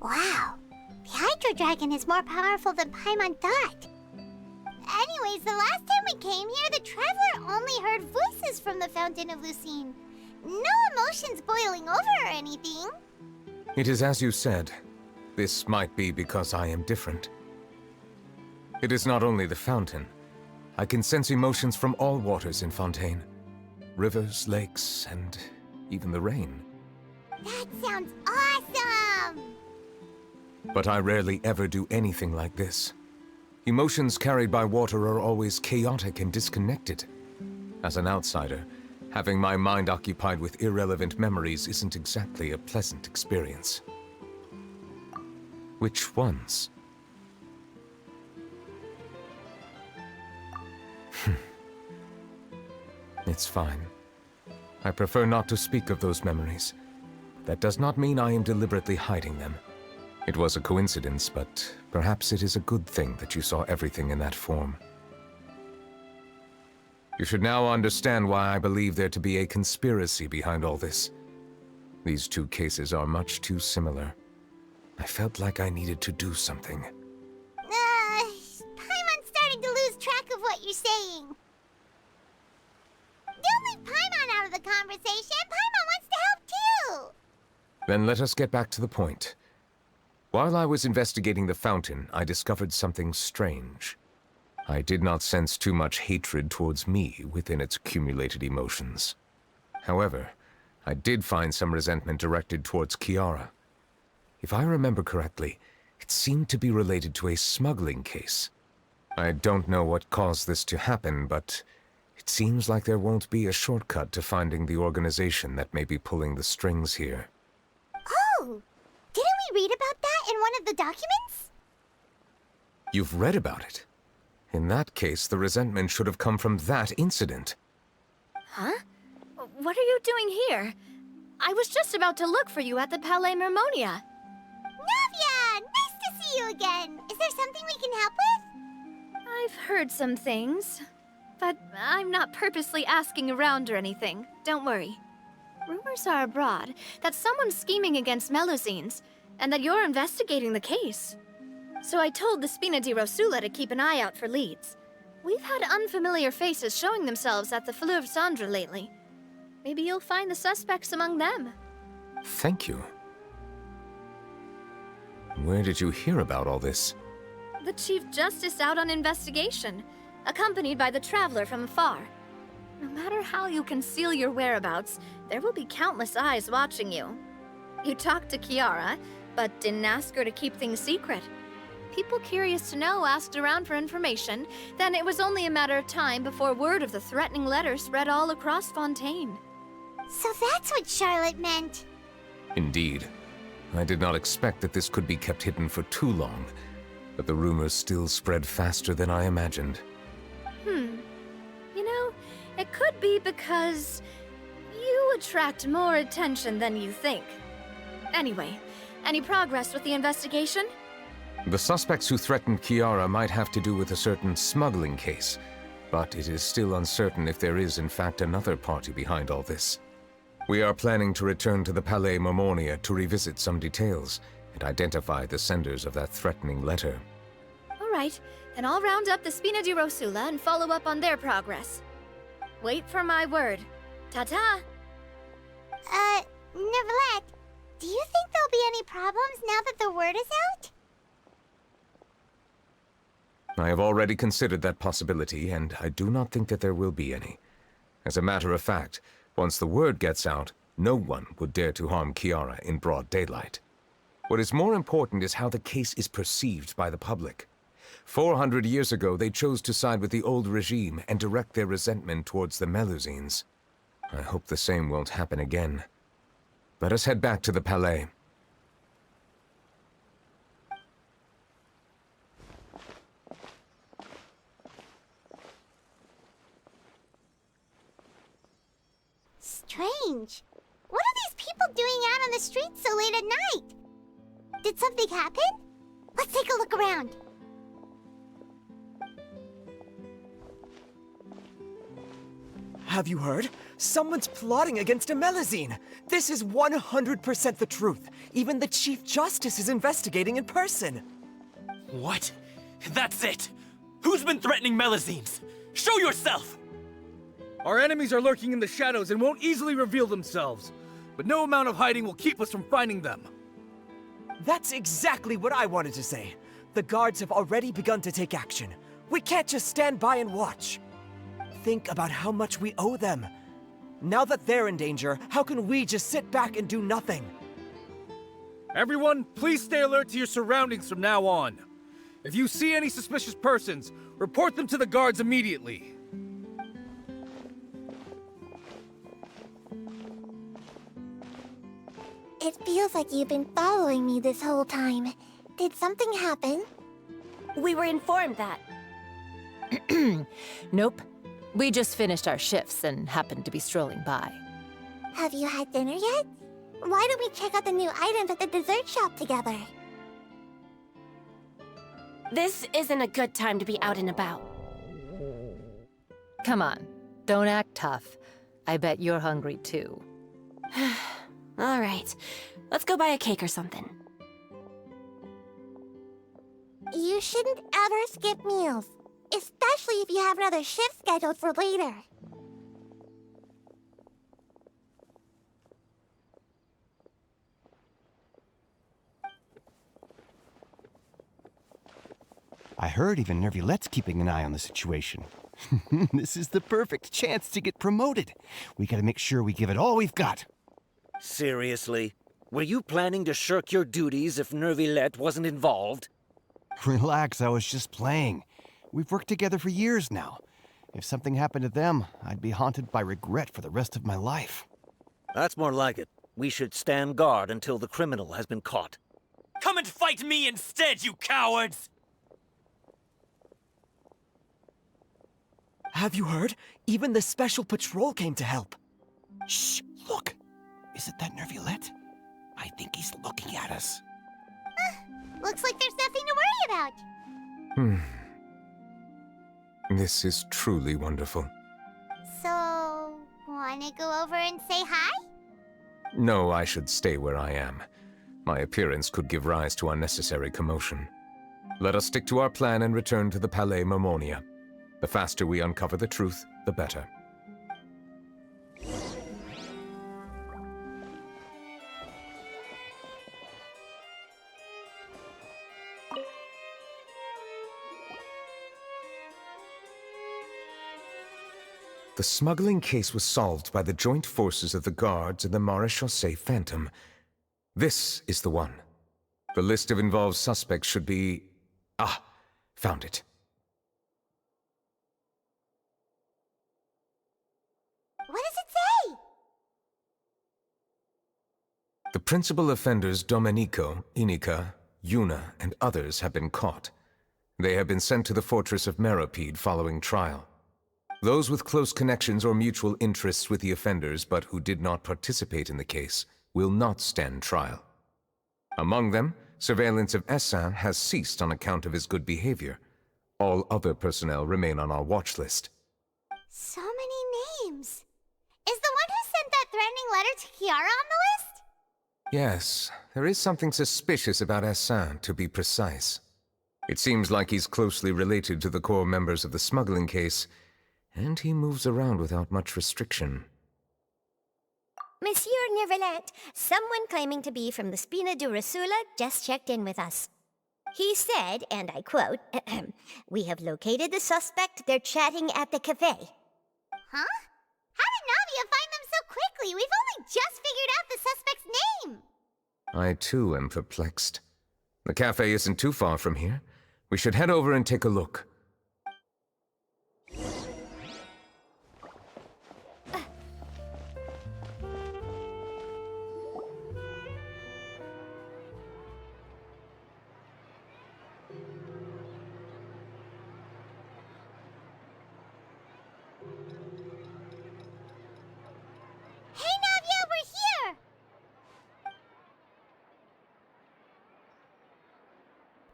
Wow, the Hydro Dragon is more powerful than Paimon thought. Anyways, the last time we came here, the Traveler only heard voices from the Fountain of Lucine. No emotions boiling over or anything. It is as you said. This might be because I am different. It is not only the fountain. I can sense emotions from all waters in Fontaine. Rivers, lakes, and even the rain. That sounds awesome! But I rarely ever do anything like this. Emotions carried by water are always chaotic and disconnected. As an outsider, having my mind occupied with irrelevant memories isn't exactly a pleasant experience. Which ones? It's fine. I prefer not to speak of those memories. That does not mean I am deliberately hiding them. It was a coincidence, but perhaps it is a good thing that you saw everything in that form. You should now understand why I believe there to be a conspiracy behind all this. These two cases are much too similar. I felt like I needed to do something. Paimon's starting to lose track of what you're saying. Don't leave Paimon out of the conversation. Paimon wants to help too. Then let us get back to the point. While I was investigating the fountain, I discovered something strange. I did not sense too much hatred towards me within its accumulated emotions. However, I did find some resentment directed towards Kiara. If I remember correctly, it seemed to be related to a smuggling case. I don't know what caused this to happen, but it seems like there won't be a shortcut to finding the organization that may be pulling the strings here. Oh! Didn't we read about that in one of the documents? You've read about it? In that case, the resentment should have come from that incident. Huh? What are you doing here? I was just about to look for you at the Palais Mermonia. Neuvia! Nice to see you again! Is there something we can help with? I've heard some things, but I'm not purposely asking around or anything. Don't worry. Rumors are abroad that someone's scheming against Melusines, and that you're investigating the case. So I told the Spina di Rosula to keep an eye out for leads. We've had unfamiliar faces showing themselves at the Fleuve Cendre lately. Maybe you'll find the suspects among them. Thank you. Where did you hear about all this? The Chief Justice out on investigation, accompanied by the Traveler from afar. No matter how you conceal your whereabouts, there will be countless eyes watching you. You talked to Kiara, but didn't ask her to keep things secret. People curious to know asked around for information, then it was only a matter of time before word of the threatening letter spread all across Fontaine. So that's what Charlotte meant. Indeed. I did not expect that this could be kept hidden for too long, but the rumors still spread faster than I imagined. You know, it could be because you attract more attention than you think. Anyway, any progress with the investigation? The suspects who threatened Kiara might have to do with a certain smuggling case, but it is still uncertain if there is in fact another party behind all this. We are planning to return to the Palais Mermonia to revisit some details and identify the senders of that threatening letter. All right, then I'll round up the Spina di Rosula and follow up on their progress. Wait for my word. Ta-ta! Neuvillette, do you think there'll be any problems now that the word is out? I have already considered that possibility, and I do not think that there will be any. As a matter of fact, once the word gets out, no one would dare to harm Kiara in broad daylight. What is more important is how the case is perceived by the public. 400 years ago, they chose to side with the old regime and direct their resentment towards the Melusines. I hope the same won't happen again. Let us head back to the Palais. Strange. What are these people doing out on the streets so late at night? Did something happen? Let's take a look around. Have you heard? Someone's plotting against a Melusine. This is 100% the truth. Even the Chief Justice is investigating in person. What? That's it! Who's been threatening Melusines? Show yourself! Our enemies are lurking in the shadows and won't easily reveal themselves. But no amount of hiding will keep us from finding them. That's exactly what I wanted to say. The guards have already begun to take action. We can't just stand by and watch. Think about how much we owe them. Now that they're in danger, how can we just sit back and do nothing? Everyone, please stay alert to your surroundings from now on. If you see any suspicious persons, report them to the guards immediately. It feels like you've been following me this whole time. Did something happen? We were informed that. Nope. We just finished our shifts and happened to be strolling by. Have you had dinner yet? Why don't we check out the new items at the dessert shop together? This isn't a good time to be out and about. Come on, don't act tough. I bet you're hungry too. All right, let's go buy a cake or something. You shouldn't ever skip meals, especially if you have another shift scheduled for later. I heard even Neuvillette's keeping an eye on the situation. This is the perfect chance to get promoted. We gotta make sure we give it all we've got. Seriously? Were you planning to shirk your duties if Neuvillette wasn't involved? Relax, I was just playing. We've worked together for years now. If something happened to them, I'd be haunted by regret for the rest of my life. That's more like it. We should stand guard until the criminal has been caught. Come and fight me instead, you cowards! Have you heard? Even the special patrol came to help. Shh, look. Is it that Neuvillette? I think he's looking at us. Looks like there's nothing to worry about. This is truly wonderful. So, wanna go over and say hi? No, I should stay where I am. My appearance could give rise to unnecessary commotion. Let us stick to our plan and return to the Palais Mermonia. The faster we uncover the truth, the better. The smuggling case was solved by the joint forces of the guards and the Maréchaussée Phantom. This is the one. The list of involved suspects should be... Ah, found it. What does it say? The principal offenders Domenico, Inica, Yuna, and others have been caught. They have been sent to the fortress of Meropide following trial. Those with close connections or mutual interests with the offenders but who did not participate in the case will not stand trial. Among them, surveillance of Essin has ceased on account of his good behavior. All other personnel remain on our watch list. So many names. Is the one who sent that threatening letter to Kiara on the list? Yes, there is something suspicious about Essin, to be precise. It seems like he's closely related to the core members of the smuggling case, and he moves around without much restriction. Monsieur Neuvillette, someone claiming to be from the Spina di Rosula just checked in with us. He said, and I quote, "We have located the suspect. They're chatting at the cafe." Huh? How did Navia find them so quickly? We've only just figured out the suspect's name. I too am perplexed. The cafe isn't too far from here. We should head over and take a look. Hey, Navia, we're here!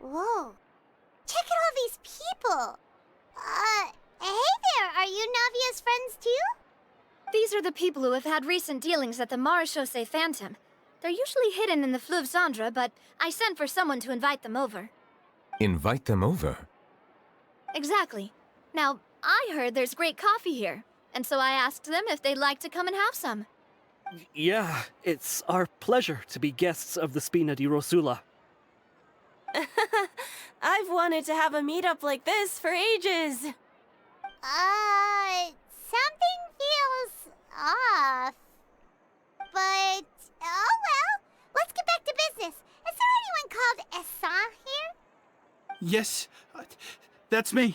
Whoa. Check out all these people. Hey there, are you Navia's friends too? These are the people who have had recent dealings at the Maréchaussée Phantom. They're usually hidden in the Fleuve Cendre, but I sent for someone to invite them over. Invite them over? Exactly. Now, I heard there's great coffee here, and so I asked them if they'd like to come and have some. Yeah, it's our pleasure to be guests of the Spina di Rosula. I've wanted to have a meetup like this for ages. Something feels off. But, oh well. Let's get back to business. Is there anyone called Essa here? Yes, that's me.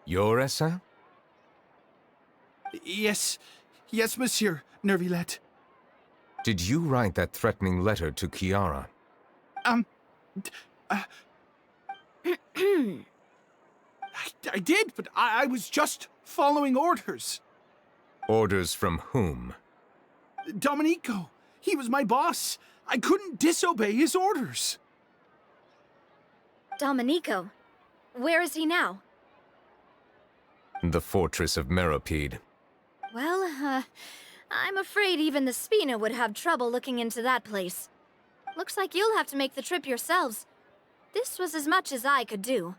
You're Essa? Yes, monsieur, Neuvillette. Did you write that threatening letter to Kiara? I did, but I was just following orders. Orders from whom? Domenico. He was my boss. I couldn't disobey his orders. Domenico? Where is he now? The fortress of Meropide. Well, I'm afraid even the Spina would have trouble looking into that place. Looks like you'll have to make the trip yourselves. This was as much as I could do.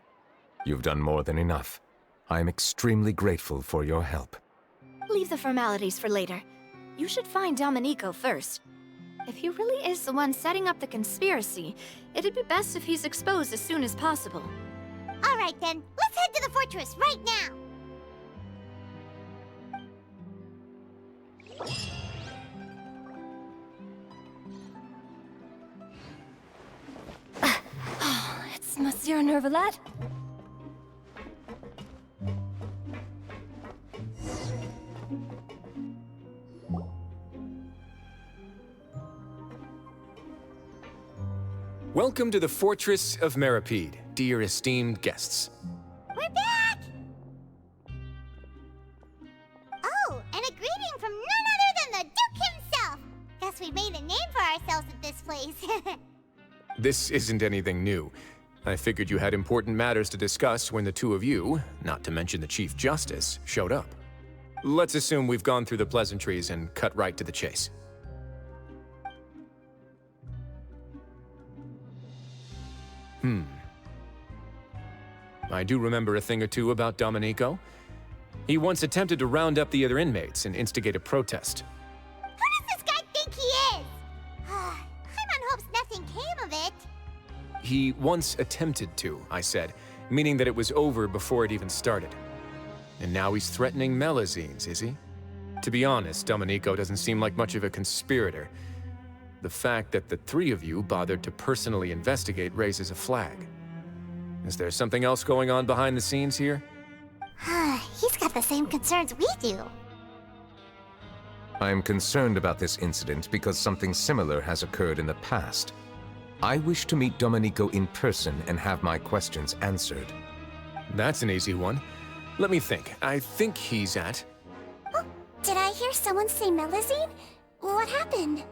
You've done more than enough. I am extremely grateful for your help. Leave the formalities for later. You should find Domenico first. If he really is the one setting up the conspiracy, it'd be best if he's exposed as soon as possible. All right then, let's head to the fortress right now. It's Monsieur Neuvillette. Welcome to the Fortress of Meropide, dear esteemed guests. We're back! Oh, and a greeting from none other than the Duke himself! Guess we made a name for ourselves at this place. This isn't anything new. I figured you had important matters to discuss when the two of you, not to mention the Chief Justice, showed up. Let's assume we've gone through the pleasantries and cut right to the chase. I do remember a thing or two about Domenico. He once attempted to round up the other inmates and instigate a protest. Who does this guy think he is? Paimon hopes nothing came of it. He once attempted to, I said, meaning that it was over before it even started. And now he's threatening Melazines, is he? To be honest, Domenico doesn't seem like much of a conspirator. The fact that the three of you bothered to personally investigate raises a flag. Is there something else going on behind the scenes here? He's got the same concerns we do. I am concerned about this incident because something similar has occurred in the past. I wish to meet Domenico in person and have my questions answered. That's an easy one. Let me think. I think he's at... Oh, did I hear someone say Melazine? What happened?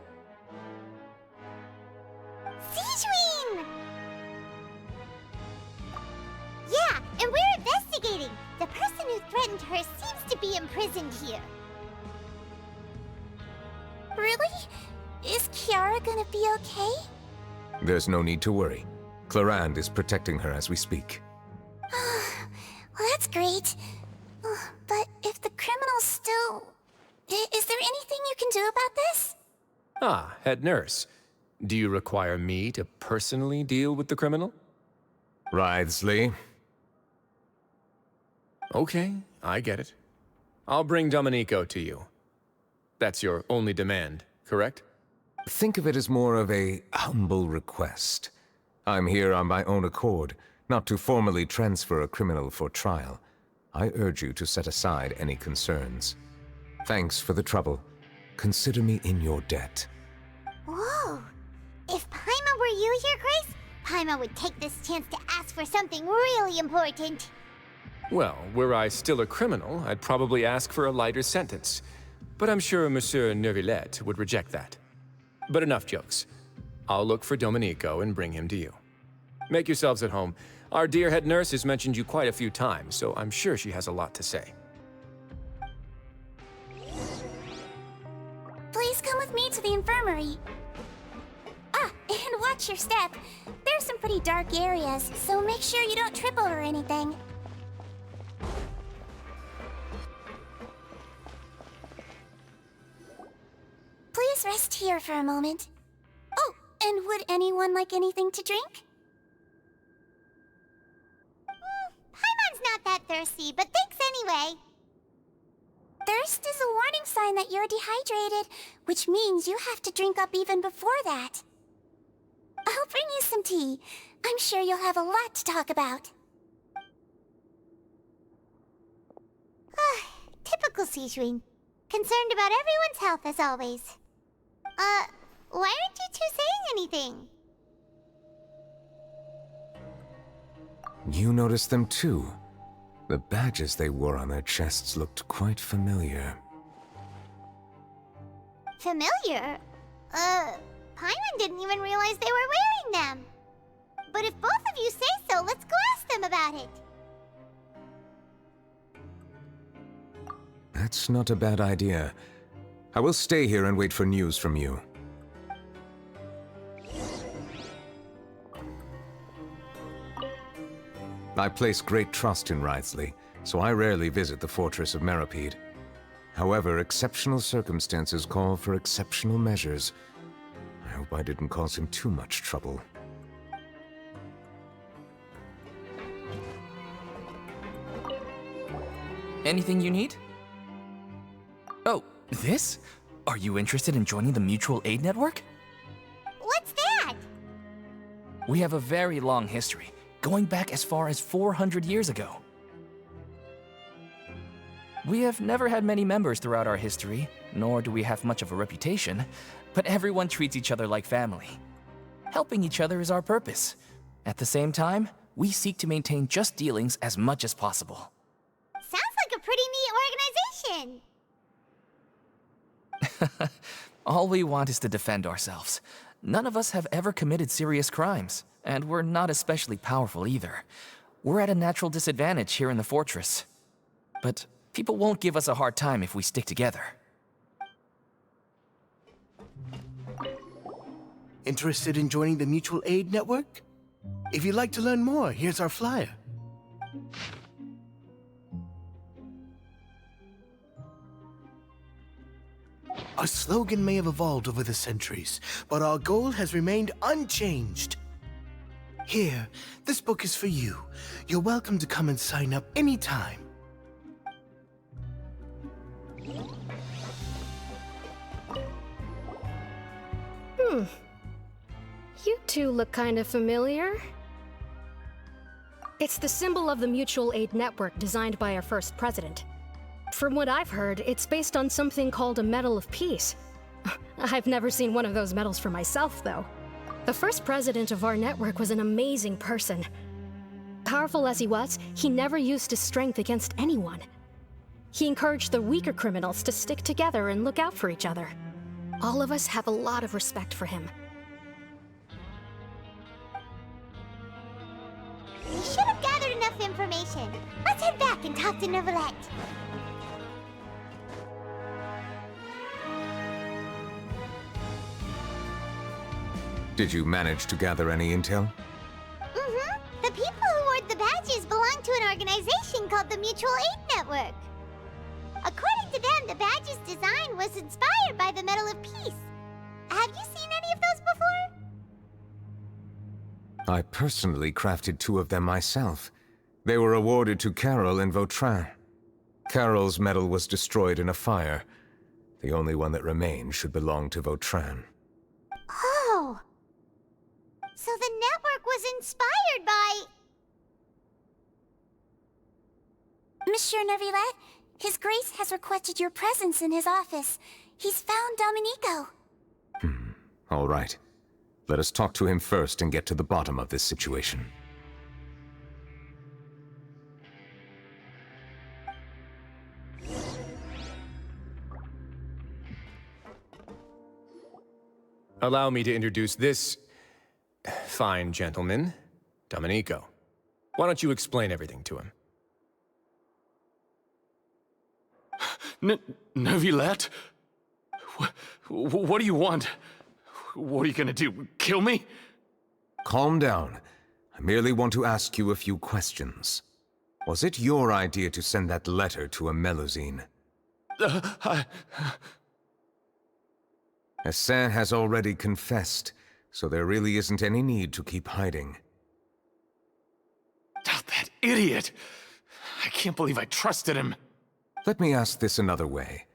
Sigewinne! Yeah, and we're investigating. The person who threatened her seems to be imprisoned here. Really? Is Kiara gonna be okay? There's no need to worry. Clarande is protecting her as we speak. Well, that's great. But if the criminal's still... Is there anything you can do about this? Ah, head nurse. Do you require me to personally deal with the criminal? Wriothesley. Okay, I get it. I'll bring Domenico to you. That's your only demand, correct? Think of it as more of a humble request. I'm here on my own accord, not to formally transfer a criminal for trial. I urge you to set aside any concerns. Thanks for the trouble. Consider me in your debt. Whoa! If Paimon were you here, Grace, Paimon would take this chance to ask for something really important. Well, were I still a criminal, I'd probably ask for a lighter sentence. But I'm sure Monsieur Neuvillette would reject that. But enough jokes. I'll look for Domenico and bring him to you. Make yourselves at home. Our dear head nurse has mentioned you quite a few times, so I'm sure she has a lot to say. Please come with me to the infirmary. Ah, and watch your step. There's some pretty dark areas, so make sure you don't trip over anything. Please rest here for a moment. Oh, And would anyone like anything to drink? Paimon's not that thirsty, but thanks anyway. Thirst is a warning sign that you're dehydrated, which means you have to drink up even before that. I'll bring you some tea. I'm sure you'll have a lot to talk about. Typical Sijun. Concerned about everyone's health as always. Why aren't you two saying anything? You noticed them too. The badges they wore on their chests looked quite familiar. Familiar? Paimon didn't even realize they were wearing them. But if both of you say so, let's go ask them about it. That's not a bad idea. I will stay here and wait for news from you. I place great trust in Wriothesley, so I rarely visit the fortress of Meropide. However, exceptional circumstances call for exceptional measures. I hope I didn't cause him too much trouble. Anything you need? Oh, this? Are you interested in joining the Mutual Aid Network? What's that? We have a very long history, going back as far as 400 years ago. We have never had many members throughout our history, nor do we have much of a reputation, but everyone treats each other like family. Helping each other is our purpose. At the same time, we seek to maintain just dealings as much as possible. Sounds like a pretty neat organization. All we want is to defend ourselves. None of us have ever committed serious crimes, and we're not especially powerful either. We're at a natural disadvantage here in the fortress. But people won't give us a hard time if we stick together. Interested in joining the Mutual Aid Network? If you'd like to learn more, here's our flyer. Our slogan may have evolved over the centuries, but our goal has remained unchanged. Here, this book is for you. You're welcome to come and sign up anytime. You two look kind of familiar. It's the symbol of the Mutual Aid Network designed by our first president. From what I've heard, it's based on something called a Medal of Peace. I've never seen one of those medals for myself, though. The first president of our network was an amazing person. Powerful as he was, he never used his strength against anyone. He encouraged the weaker criminals to stick together and look out for each other. All of us have a lot of respect for him. We should have gathered enough information. Let's head back and talk to Neuvillette. Did you manage to gather any intel? The people who wore the badges belong to an organization called the Mutual Aid Network. According to them, the badge's design was inspired by the Medal of Peace. Have you seen any of those before? I personally crafted 2 of them myself. They were awarded to Carol and Vautrin. Carol's medal was destroyed in a fire. The only one that remained should belong to Vautrin. Oh! So the network was inspired by... Monsieur Neuvillette, His Grace has requested your presence in his office. He's found Domenico. All right. Let us talk to him first and get to the bottom of this situation. Allow me to introduce this fine gentleman, Domenico. Why don't you explain everything to him? Neuvillette? What do you want? What are you gonna do? Kill me? Calm down. I merely want to ask you a few questions. Was it your idea to send that letter to a Melusine? Essin has already confessed, so there really isn't any need to keep hiding. Oh, that idiot! I can't believe I trusted him. Let me ask this another way.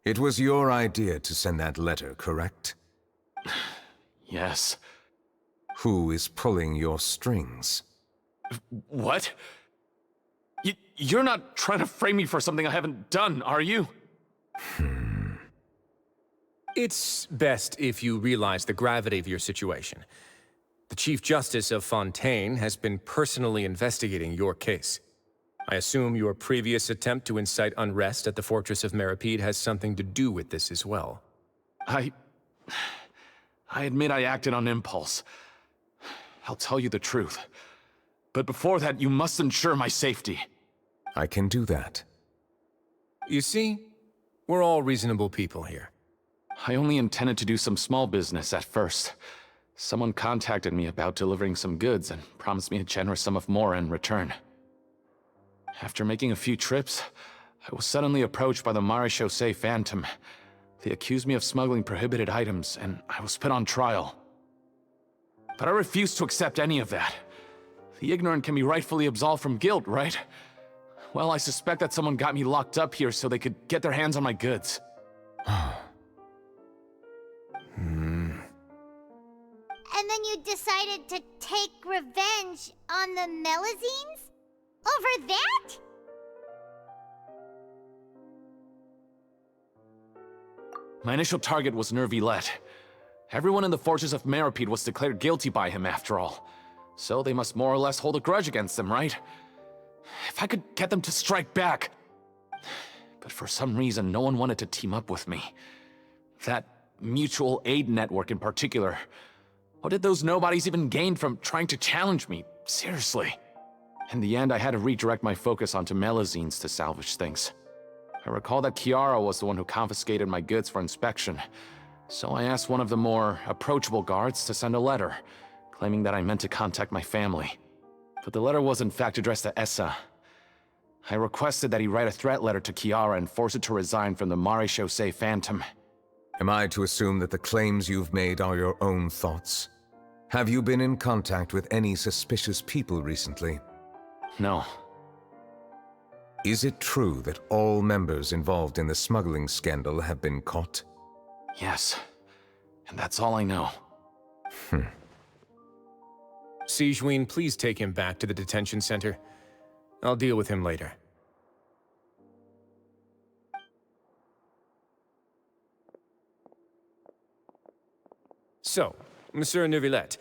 It was your idea to send that letter, correct? Yes. Who is pulling your strings? What? You're not trying to frame me for something I haven't done, are you? It's best if you realize the gravity of your situation. The Chief Justice of Fontaine has been personally investigating your case. I assume your previous attempt to incite unrest at the Fortress of Meripede has something to do with this as well. I admit I acted on impulse. I'll tell you the truth. But before that, you must ensure my safety. I can do that. You see, we're all reasonable people here. I only intended to do some small business at first. Someone contacted me about delivering some goods and promised me a generous sum of more in return. After making a few trips, I was suddenly approached by the Marechaussee Phantom. They accused me of smuggling prohibited items, and I was put on trial. But I refused to accept any of that. The ignorant can be rightfully absolved from guilt, right? Well, I suspect that someone got me locked up here so they could get their hands on my goods. And then you decided to take revenge on the Melazines? Over that? My initial target was Neuvillette. Everyone in the Fortress of Meripede was declared guilty by him after all. So they must more or less hold a grudge against them, right? If I could get them to strike back. But for some reason, no one wanted to team up with me. That mutual aid network in particular. What did those nobodies even gain from trying to challenge me? Seriously. In the end, I had to redirect my focus onto Melazines to salvage things. I recall that Kiara was the one who confiscated my goods for inspection, so I asked one of the more approachable guards to send a letter, claiming that I meant to contact my family. But the letter was in fact addressed to Essa. I requested that he write a threat letter to Kiara and force her to resign from the Marechaussee Phantom. Am I to assume that the claims you've made are your own thoughts? Have you been in contact with any suspicious people recently? No. Is it true that all members involved in the smuggling scandal have been caught? Yes. And that's all I know. Sigewinne, please take him back to the detention center. I'll deal with him later. So, Monsieur Neuvillette,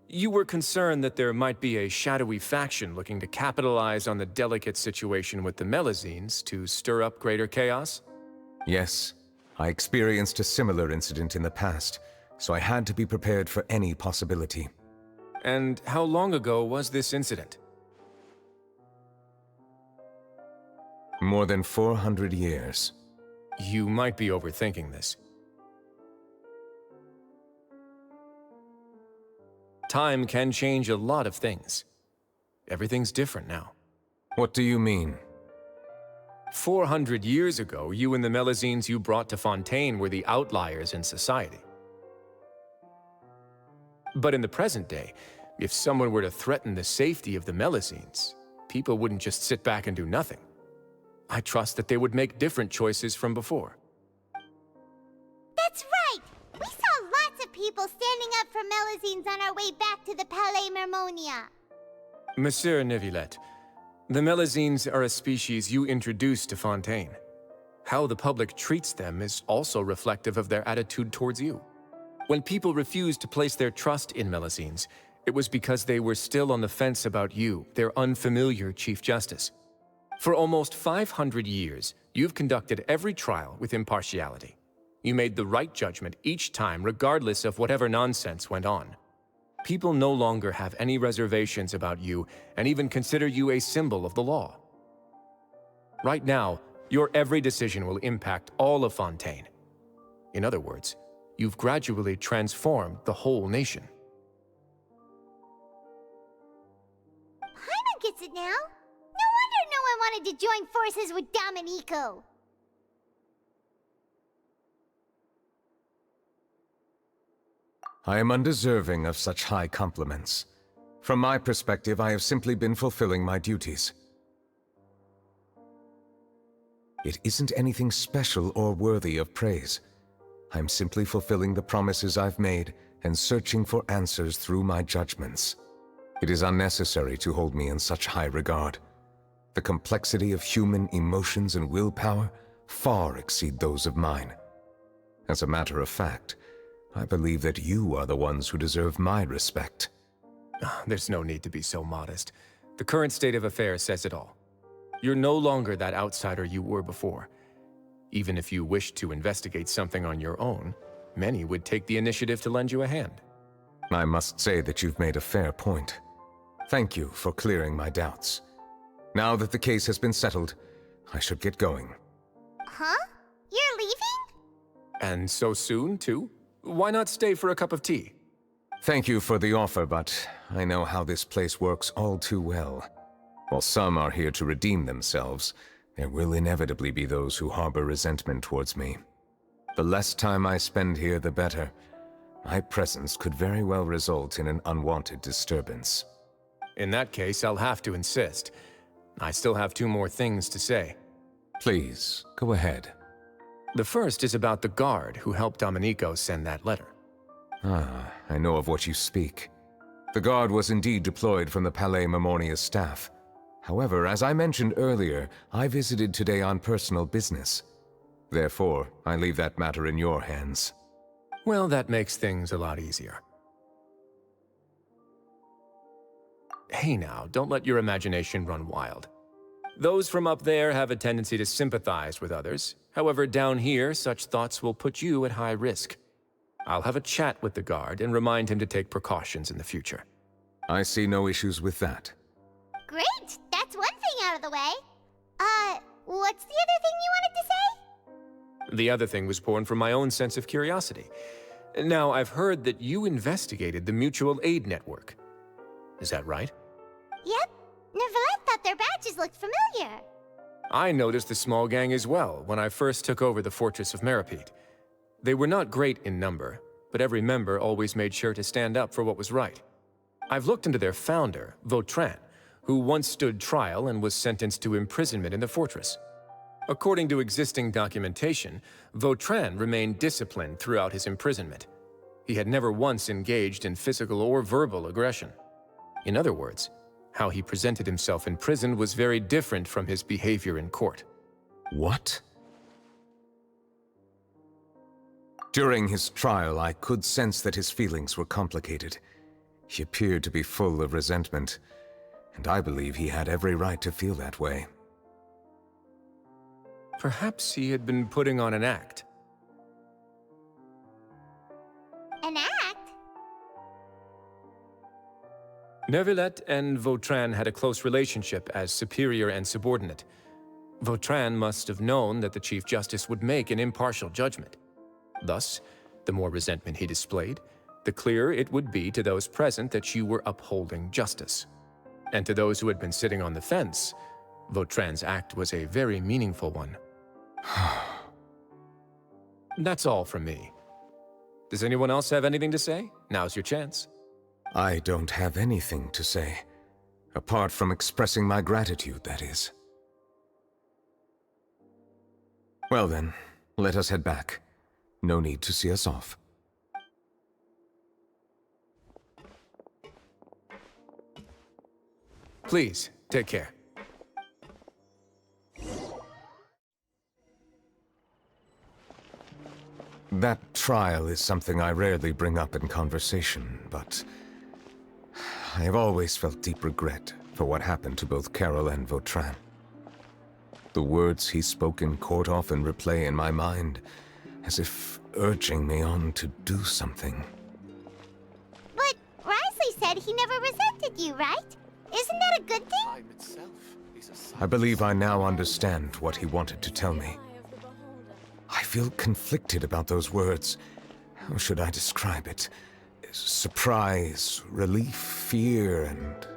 you were concerned that there might be a shadowy faction looking to capitalize on the delicate situation with the Melazines to stir up greater chaos? Yes. I experienced a similar incident in the past, so I had to be prepared for any possibility. And how long ago was this incident? More than 400 years. You might be overthinking this. Time can change a lot of things. Everything's different now. What do you mean? 400 years ago, you and the Melazines you brought to Fontaine were the outliers in society. But in the present day, if someone were to threaten the safety of the Melazines, people wouldn't just sit back and do nothing. I trust that they would make different choices from before. That's right! We saw lots of people standing up for Melazines on our way back to the Palais Mermonia. Monsieur Neuvillette, the Melazines are a species you introduced to Fontaine. How the public treats them is also reflective of their attitude towards you. When people refused to place their trust in Melazines, it was because they were still on the fence about you, their unfamiliar Chief Justice. For almost 500 years, you've conducted every trial with impartiality. You made the right judgment each time, regardless of whatever nonsense went on. People no longer have any reservations about you and even consider you a symbol of the law. Right now, your every decision will impact all of Fontaine. In other words, you've gradually transformed the whole nation. Paimon gets it now. No wonder no one wanted to join forces with Domenico. I am undeserving of such high compliments. From my perspective, I have simply been fulfilling my duties. It isn't anything special or worthy of praise. I'm simply fulfilling the promises I've made and searching for answers through my judgments. It is unnecessary to hold me in such high regard. The complexity of human emotions and willpower far exceed those of mine. As a matter of fact, I believe that you are the ones who deserve my respect. There's no need to be so modest. The current state of affairs says it all. You're no longer that outsider you were before. Even if you wished to investigate something on your own, many would take the initiative to lend you a hand. I must say that you've made a fair point. Thank you for clearing my doubts. Now that the case has been settled, I should get going. Huh? You're leaving? And so soon, too? Why not stay for a cup of tea? Thank you for the offer, but I know how this place works all too well. While some are here to redeem themselves, there will inevitably be those who harbor resentment towards me. The less time I spend here, the better. My presence could very well result in an unwanted disturbance. In that case, I'll have to insist. I still have 2 more things to say. Please, go ahead. The first is about the guard who helped Domenico send that letter. Ah, I know of what you speak. The guard was indeed deployed from the Palais Memornia's staff. However, as I mentioned earlier, I visited today on personal business. Therefore, I leave that matter in your hands. Well, that makes things a lot easier. Hey now, don't let your imagination run wild. Those from up there have a tendency to sympathize with others. However, down here, such thoughts will put you at high risk. I'll have a chat with the guard and remind him to take precautions in the future. I see no issues with that. Great! That's one thing out of the way. What's the other thing you wanted to say? The other thing was born from my own sense of curiosity. Now, I've heard that you investigated the mutual aid network. Is that right? Yep. Neuvillette thought their badges looked familiar. I noticed the small gang as well when I first took over the fortress of Meropide. They were not great in number, but every member always made sure to stand up for what was right. I've looked into their founder, Vautrin, who once stood trial and was sentenced to imprisonment in the fortress. According to existing documentation, Vautrin remained disciplined throughout his imprisonment. He had never once engaged in physical or verbal aggression. In other words, how he presented himself in prison was very different from his behavior in court. What? During his trial, I could sense that his feelings were complicated. He appeared to be full of resentment, and I believe he had every right to feel that way. Perhaps he had been putting on an act. An act? Neuvillette and Vautrin had a close relationship as superior and subordinate. Vautrin must have known that the Chief Justice would make an impartial judgment. Thus, the more resentment he displayed, the clearer it would be to those present that you were upholding justice. And to those who had been sitting on the fence, Vautrin's act was a very meaningful one. That's all from me. Does anyone else have anything to say? Now's your chance. I don't have anything to say. Apart from expressing my gratitude, that is. Well then, let us head back. No need to see us off. Please, take care. That trial is something I rarely bring up in conversation, but I have always felt deep regret for what happened to both Carol and Vautrin. The words he spoke in court often replay in my mind, as if urging me on to do something. But Risley said he never resented you, right? Isn't that a good thing? I believe I now understand what he wanted to tell me. I feel conflicted about those words. How should I describe it? Surprise, relief, fear, and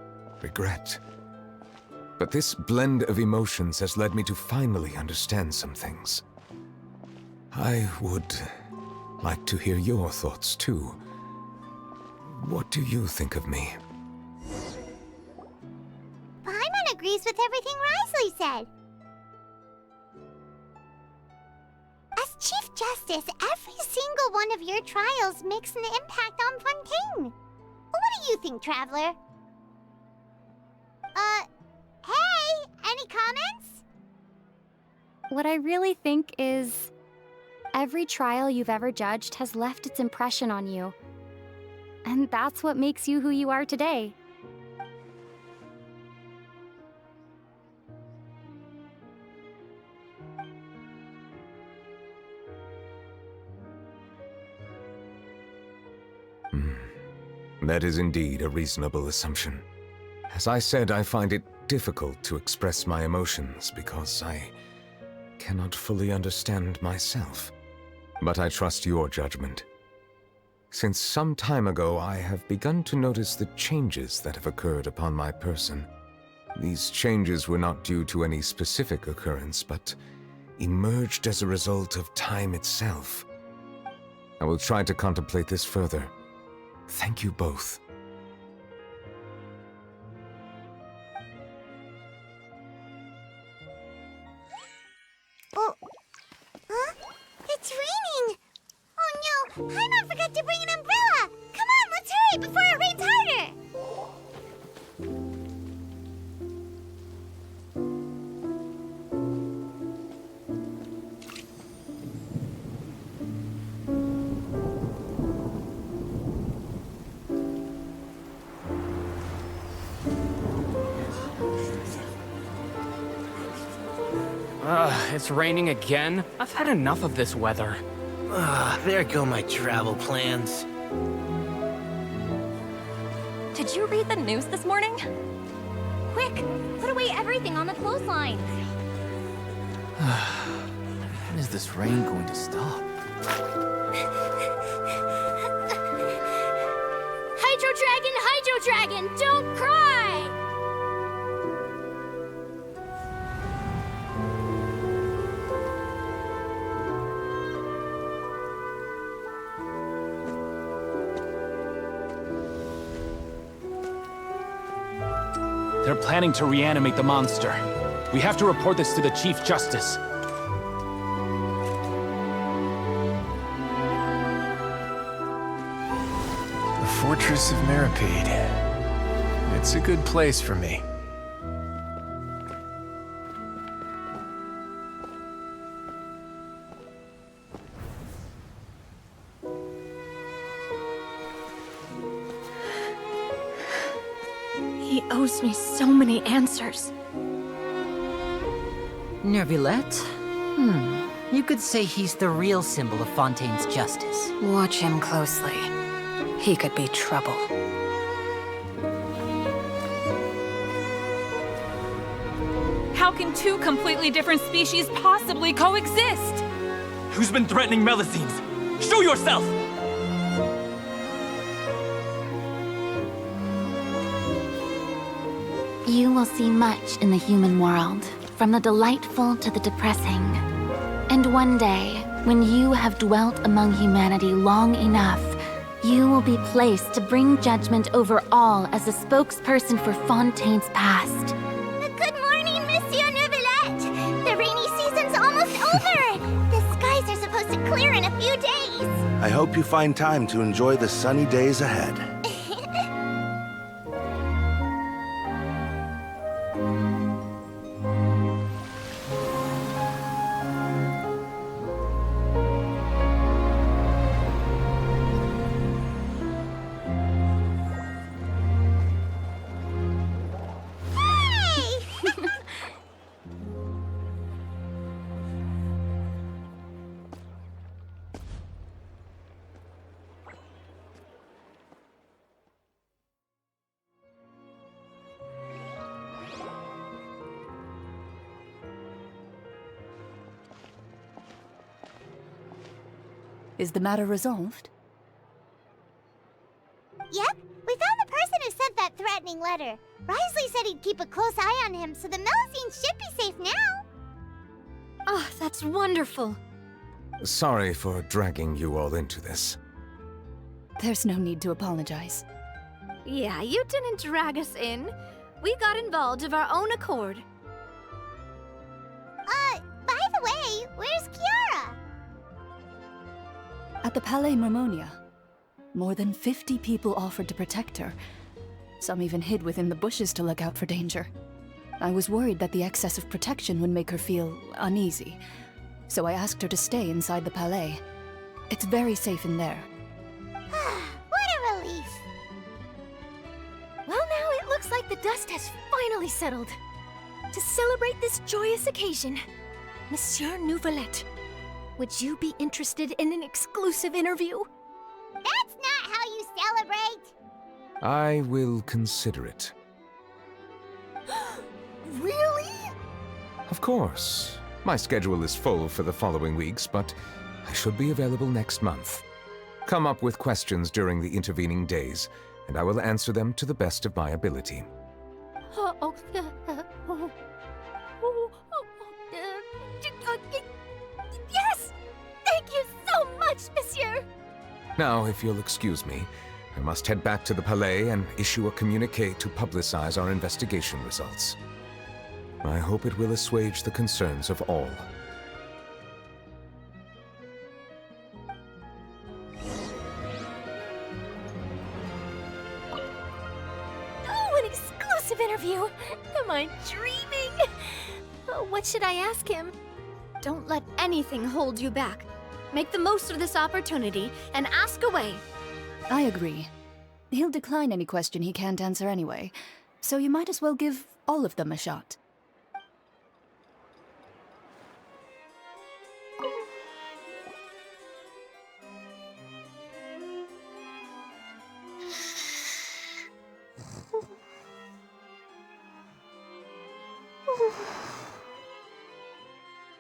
regret. But this blend of emotions has led me to finally understand some things. I would like to hear your thoughts too, What do you think of me? Paimon agrees with everything Risley said. As Chief Justice, every single one of your trials makes an impact on Fontaine. What do you think, Traveler? Hey, any comments? What I really think is, every trial you've ever judged has left its impression on you. And that's what makes you who you are today. That is indeed a reasonable assumption. As I said, I find it difficult to express my emotions because I cannot fully understand myself. But I trust your judgment. Since some time ago, I have begun to notice the changes that have occurred upon my person. These changes were not due to any specific occurrence, but emerged as a result of time itself. I will try to contemplate this further. Thank you both. Oh, huh? It's raining! Oh no, Paimon forgot to bring an umbrella! Come on, let's hurry before it rains harder! It's raining again? I've had enough of this weather. There go my travel plans. Did you read the news this morning? Quick, put away everything on the clothesline. When is this rain going to stop? Hydro Dragon, don't cry! They're planning to reanimate the monster. We have to report this to the Chief Justice. The Fortress of Meropide. It's a good place for me. He owes me so many answers. Neuvillette? You could say he's the real symbol of Fontaine's justice. Watch him closely. He could be trouble. How can two completely different species possibly coexist? Who's been threatening Melusines? Show yourself! You will see much in the human world, from the delightful to the depressing. And one day, when you have dwelt among humanity long enough, you will be placed to bring judgment over all as a spokesperson for Fontaine's past. Good morning, Monsieur Neuvillette! The rainy season's almost over! The skies are supposed to clear in a few days! I hope you find time to enjoy the sunny days ahead. Is the matter resolved? Yep, we found the person who sent that threatening letter. Risley said he'd keep a close eye on him, so the Melusines should be safe now. Oh, that's wonderful. Sorry for dragging you all into this. There's no need to apologize. Yeah, you didn't drag us in. We got involved of our own accord. By the way, where's Kiara? At the Palais Mermonia. More than 50 people offered to protect her. Some even hid within the bushes to look out for danger. I was worried that the excess of protection would make her feel uneasy. So I asked her to stay inside the Palais. It's very safe in there. What a relief. Well, now it looks like the dust has finally settled. To celebrate this joyous occasion, Monsieur Neuvillette, would you be interested in an exclusive interview? That's not how you celebrate. I will consider it. Really? Of course. My schedule is full for the following weeks, but I should be available next month. Come up with questions during the intervening days, and I will answer them to the best of my ability. Yes! Thank you so much, Monsieur! Now, if you'll excuse me, I must head back to the Palais and issue a communiqué to publicize our investigation results. I hope it will assuage the concerns of all. Oh, an exclusive interview! Am I dreaming? Oh, what should I ask him? Don't let anything hold you back. Make the most of this opportunity and ask away. I agree. He'll decline any question he can't answer anyway, so you might as well give all of them a shot.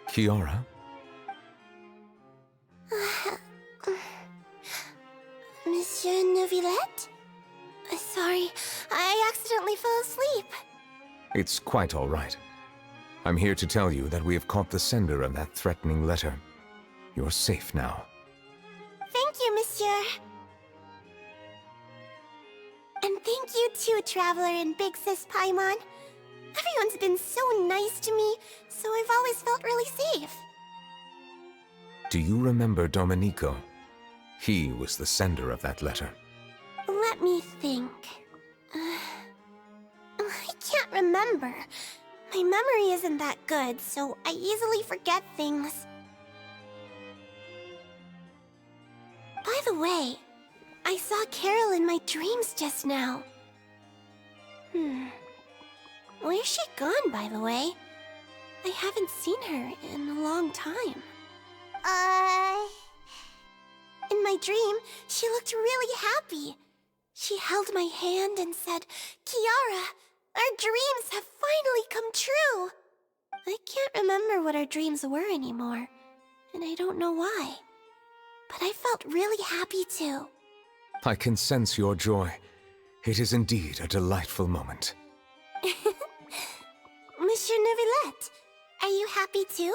Kiara? Monsieur Neuvillette? Sorry, I accidentally fell asleep. It's quite all right. I'm here to tell you that we have caught the sender of that threatening letter. You're safe now. Thank you, Monsieur. And thank you too, Traveler and Big Sis Paimon. Everyone's been so nice to me, so I've always felt really safe. Do you remember Domenico? He was the sender of that letter. Let me think. I can't remember. My memory isn't that good, so I easily forget things. By the way, I saw Carol in my dreams just now. Where's she gone, by the way? I haven't seen her in a long time. In my dream, she looked really happy. She held my hand and said, "Kiara, our dreams have finally come true." I can't remember what our dreams were anymore, and I don't know why. But I felt really happy too. I can sense your joy. It is indeed a delightful moment. Monsieur Neuvillette, are you happy too?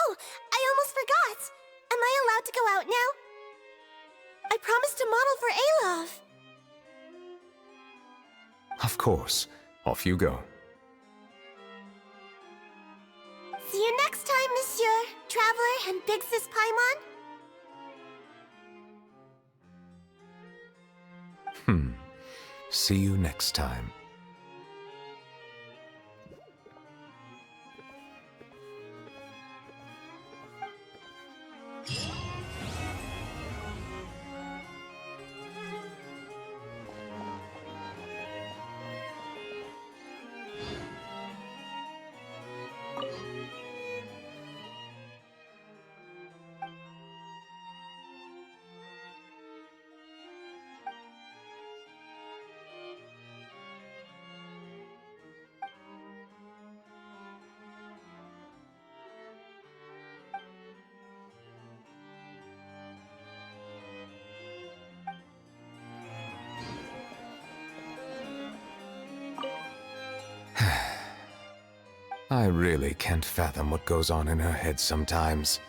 Oh, I almost forgot! Am I allowed to go out now? I promised to model for Alov. Of course. Off you go. See you next time, Monsieur, Traveler, and Big Sis Paimon. See you next time. I really can't fathom what goes on in her head sometimes.